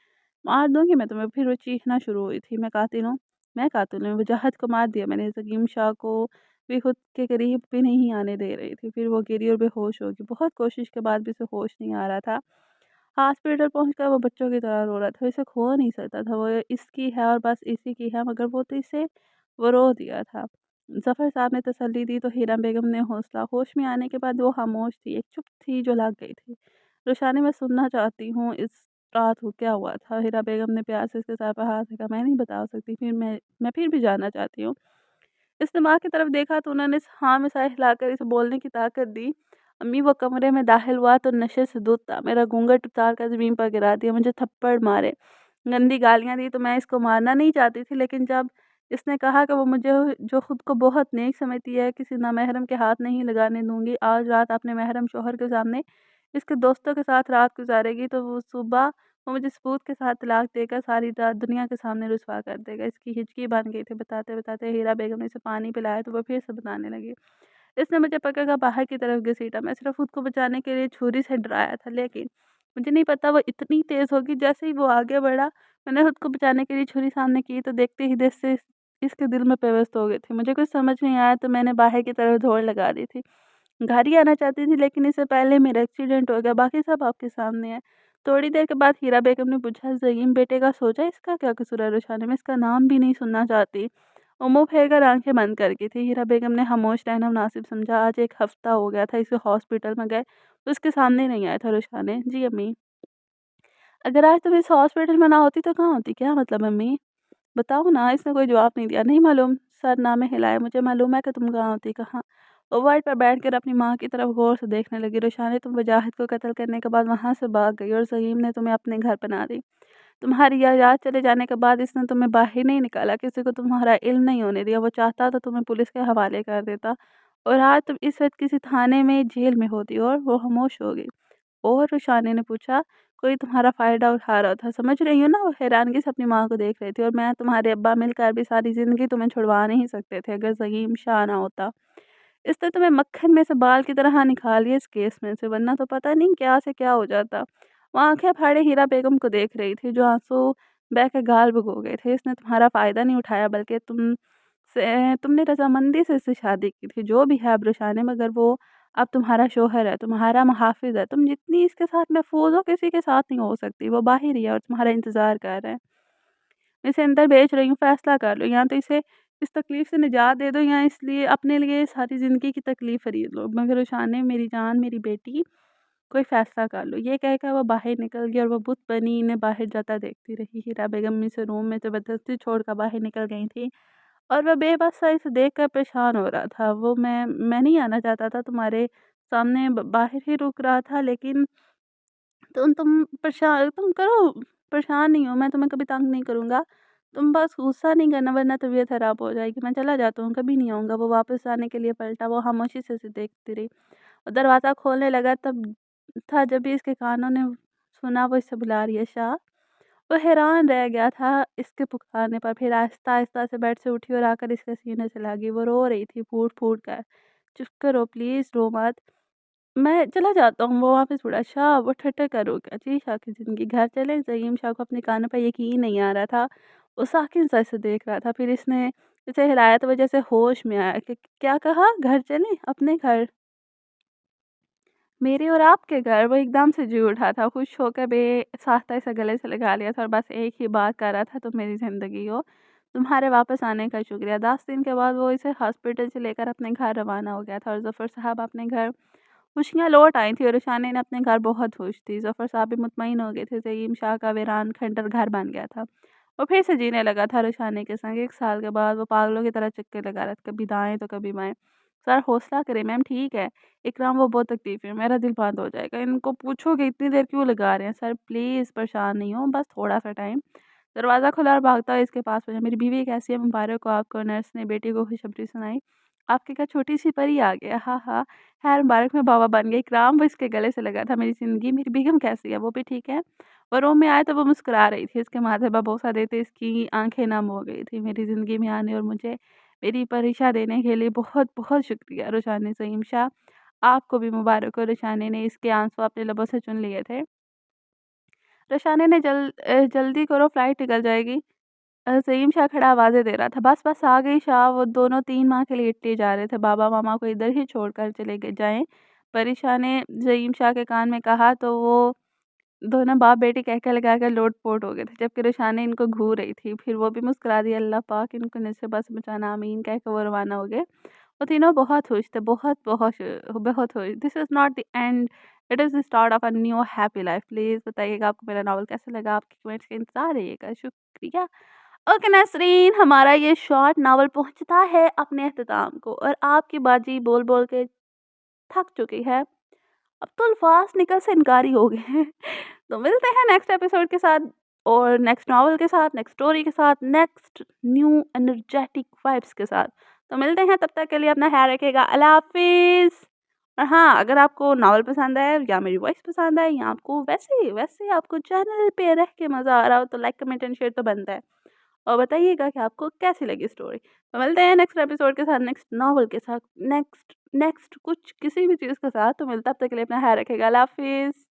मार दूँगी मैं तुम्हें।" फिर वो चीखना शुरू हुई थी, "मैं कातिल हूँ, मैं कातिल हूँ।" वजाहत को मार दिया मैंने। ज़कीम शाह को भी खुद के करीब भी नहीं आने दे रही थी। फिर वो गिरी और बेहोश हो गई। बहुत कोशिश के बाद भी उसे होश नहीं आ रहा था। हॉस्पिटल पहुँच कर वो बच्चों की तरह रो रहा था, इसे खो नहीं सकता था, वो इसकी है और बस इसी की है, मगर वो तो इसे वो रो दिया था। ज़फ़र साहब ने तसल्ली दी तो हीरा बेगम ने हौसला, होश में आने के बाद वो खामोश थी, एक चुप थी जो लग गई थी। रुशानी, मैं सुनना चाहती हूँ, इस रात को क्या हुआ था? हीरा बेगम ने प्यार से इसके सर पर हाथ रखा। मैं नहीं बता सकती, मैं फिर भी जानना चाहती हूँ। इसने माँ की तरफ देखा तो उन्होंने हाँ में सर हिलाकर इसे बोलने की ताकत दी। अम्मी, वो कमरे में दाखिल हुआ तो नशे से धुत था। मेरा घूंघट उतार कर ज़मीन पर गिरा दिया, मुझे थप्पड़ मारे, गंदी गालियाँ दी। तो मैं इसको मारना नहीं चाहती थी, लेकिन जब इसने कहा कि वो मुझे, जो खुद को बहुत नेक समझती है, किसी नामहरम के हाथ नहीं लगाने दूँगी, आज रात अपने महरम शौहर के सामने इसके दोस्तों के साथ रात गुज़ारेगी, तो वो सुबह वो मुझे सबूत के साथ तलाक देकर सारी रात दुनिया के सामने रुसवा कर देगा। इसकी हिचकी बन गई थी। बताते-बताते हीरा बेगम ने इसे पानी पिलाया तो वो फिर से बताने लगी। इसने मुझे पकड़कर बाहर की तरफ घसीटा। मैं सिर्फ़ खुद को बचाने के लिए छुरी से डराया था, लेकिन मुझे नहीं पता वो इतनी तेज़ होगी। जैसे ही वो आगे बढ़ा, मैंने खुद को बचाने के लिए छुरी सामने की तो देखते ही दृश्य इसके दिल में पेवस्त हो गए थे। मुझे कुछ समझ नहीं आया तो मैंने बाहर की तरफ दौड़ लगा दी थी। घर ही आना चाहती थी, लेकिन इससे पहले मेरा एक्सीडेंट हो गया, बाकी सब आपके सामने है। थोड़ी देर के बाद हीरा बेगम ने पूछा, ज़हीम बेटे का सोचा, इसका क्या कसूर है? रुशानी, मैं इसका नाम भी नहीं सुनना चाहती। वो मुँह फेर कर आँखें बंद कर की थी। हीरा बेगम ने खामोश रहना मुनासिब समझा। आज 1 हफ्ता हो गया था इसे हॉस्पिटल में गए, उसके सामने नहीं आया था रुशाने। जी अम्मी। अगर आज तुम इस हॉस्पिटल में ना होती तो कहाँ होती? क्या मतलब अम्मी? बताओ ना। इसने कोई जवाब नहीं दिया। नहीं मालूम, सर नामे हिलाए। मुझे मालूम है कि तुम कहाँ होती, कहाँ। वो वार्ड पर बैठकर अपनी माँ की तरफ गौर से देखने लगी। रुशाने, तुम वजाहत को कत्ल करने के बाद वहाँ से भाग गई और ज़हीम ने तुम्हें अपने घर बना दी। तुम्हारी याद चले जाने के बाद इसने तुम्हें बाहर नहीं निकाला, किसी को तुम्हारा इल्म नहीं होने दिया। वो चाहता तो तुम्हें पुलिस के हवाले कर देता और आज तुम इस वक्त किसी थाने में, जेल में होती। और वो खामोश हो गई। और रुशाने ने पूछा, कोई तुम्हारा फ़ायदा उठा रहा था, समझ रही हो ना? वो हैरानगी से अपनी माँ को देख रही थी। और मैं, तुम्हारे अब्बा मिलकर भी सारी ज़िंदगी तुम्हें छुड़वा नहीं सकते थे अगर ज़हीम शाह ना होता। इसने तुम्हें मक्खन में से बाल की तरह निकाल लिया इस केस में से, वरना तो पता नहीं क्या से क्या हो जाता। वो आँखें फाड़े हीरा बेगम को देख रही थी, जो आँसू बह के गाल भिगो गए थे। इसने तुम्हारा फ़ायदा नहीं उठाया, बल्कि तुमने रज़ामंदी से इससे शादी की थी। जो भी है अब रुशाने, मगर वो अब तुम्हारा शौहर है, तुम्हारा मुहाफ़िज़ है। तुम जितनी इसके साथ महफ़ूज़ हो, किसी के साथ नहीं हो सकती। वो बाहिर ही है और तुम्हारा इंतज़ार कर रहा है। मैं इसे अंदर भेज रही हूँ, फ़ैसला कर लो। या तो इसे इस तकलीफ़ से निजात दे दो, या इसलिए अपने लिए सारी ज़िंदगी की तकलीफ़ खरीद लो। मगर रुशाने, मेरी जान, मेरी बेटी, कोई फ़ैसला कर लो। ये कहकर वो बाहर निकल गई और वो बुत बनी इन्हें बाहर जाता देखती रही। हीरा बेगम इसे रूम में ज़बरदस्ती छोड़कर बाहर निकल गई थी और वह बेबस सा इसे देखकर परेशान हो रहा था। वो, मैं नहीं आना चाहता था, तुम्हारे सामने बाहर ही रुक रहा था, लेकिन तुम करो, परेशान नहीं हो, मैं तुम्हें कभी तंग नहीं करूँगा। तुम बस गुस्सा नहीं करना, वरना तबीयत ख़राब हो जाएगी। मैं चला जाता हूँ, कभी नहीं आऊँगा। वो वापस आने के लिए पलटा। वो खामोशी से उसे देखती रही। और दरवाज़ा खोलने लगा तब था जब भी इसके कानों ने सुना वो इसे बुला रही है, शाह। वो हैरान रह गया था इसके पुकारने पर। फिर आहिस्ता-आहिस्ता से बेड से उठी और आकर इसके सीने से लगी। वो रो रही थी फूट-फूट कर। "चुप करो प्लीज़, रो मत। मैं चला जाता हूँ।" वो वापस मुड़ा। "शाह, वो ठट्ठा करो क्या? जी, शाह की ज़िंदगी, घर चलें?" ज़हीम शाह को अपने कानों पर यकीन नहीं आ रहा था। वो साकिन सा इसे देख रहा था। फिर इसने इसे हिलाया तो वो जैसे होश में आया कि क्या कहा? घर चलें? अपने घर? मेरे और आपके घर? वो एकदम से जी उठा था, खुश होकर बेसाख्ता इसे गले से लगा लिया था और बस एक ही बात कर रहा था, तुम मेरी ज़िंदगी हो। तुम्हारे वापस आने का शुक्रिया। 10 दिन के बाद वो इसे हॉस्पिटल से लेकर अपने घर रवाना हो गया था और ज़फ़र साहब अपने घर खुशियाँ लौट आई थी और रुशाने ने अपने घर बहुत खुश थी। ज़फ़र साहब भी मुतमईन हो गए थे। ज़हीम शाह का वीरान खंडर घर बन गया था। वो फिर से जीने लगा था रुशाने के संग। 1 साल के बाद वो पागलों की तरह चक्कर लगा रहा था, कभी दाएँ तो कभी बाएँ। सर हौसला करें मैम, ठीक है। इकराम, वो बहुत तकलीफ़ है, मेरा दिल बंद हो जाएगा। इनको पूछो कि इतनी देर क्यों लगा रहे हैं? सर प्लीज़, परेशान नहीं हो, बस थोड़ा-सा टाइम। दरवाज़ा खुला और भागता हुआ इसके पास पहुँचा। मेरी बीवी कैसी है? मुबारक हो आपको। नर्स ने बेटी को खुशखबरी सुनाई। आपके घर छोटी-सी परी आ गई है। हाँ, हाँ। खैर मुबारक, मैं बाबा बन गई। इकराम, वो इसके गले से लगा था। मेरी ज़िंदगी, मेरी बेगम कैसी है? वो भी ठीक है। वो रूम में आए तो वो मुस्कुरा रही थी। इसके माथे पर बोसा देते इसकी आँखें नम हो गई थी। मेरी ज़िंदगी में आने और मुझे मेरी परीक्षा देने के लिए बहुत-बहुत शुक्रिया रुशानी ज़हीम शाह। आपको भी मुबारक हो। रुशाने ने इसके आंसू अपने लबों से चुन लिए थे। रुशाने ने जल्दी करो, फ्लाइट निकल जाएगी। ज़हीम शाह खड़ा आवाज़ें दे रहा था। बस बस आ गई शाह। वो दोनों 3 माह के लिए इटली जा रहे थे। बाबा मामा को इधर ही छोड़कर चले जाएँ। परेशान ने ज़हीम शाह के कान में कहा तो वो दोनों बाप-बेटी कह-कह लगा-कर लोट-पोट हो गए थे, जबकि रुशाना इनको घूर रही थी। फिर वो भी मुस्कुरा दी, अल्लाह पाक इनको नसीबा से बचाना आमीन कह के वो रवाना हो गए। वो तीनों बहुत खुश थे, बहुत खुश। This is not the end, it is the start of a new happy life. Please बताइएगा आपको मेरा नॉवल कैसा लगा? आपके कमेंट्स का इंतज़ार रहिएगा। शुक्रिया। ओके नसरीन, हमारा ये शॉर्ट नॉवल पहुँचता है अपने इख्तिताम को और आपकी बाजी बोल-बोल के थक चुकी है। अब तो अल्फाज़ निकल से इनकारी हो गए हैं। तो मिलते हैं नेक्स्ट एपिसोड के साथ और नेक्स्ट नॉवल के साथ, नेक्स्ट स्टोरी के साथ, नेक्स्ट न्यू एनर्जेटिक वाइब्स के साथ। तो मिलते हैं, तब तक के लिए अपना ख़्याल रखिएगा। अल्लाह हाफ़िज़। और हाँ, अगर आपको नॉवल पसंद है या मेरी वॉइस पसंद है या आपको वैसे आपको चैनल पे रह के मज़ा आ रहा हो तो लाइक, कमेंट एंड शेयर तो बनता है। और बताइएगा कि आपको कैसी लगी स्टोरी। तो मिलते हैं नेक्स्ट एपिसोड के साथ, नेक्स्ट नॉवल के साथ, नेक्स्ट नेक्स्ट कुछ किसी भी चीज़ के साथ। तो मिलता है, तब तक के लिए अपना ख़्याल रखिएगा। अल्लाह हाफ़िज़।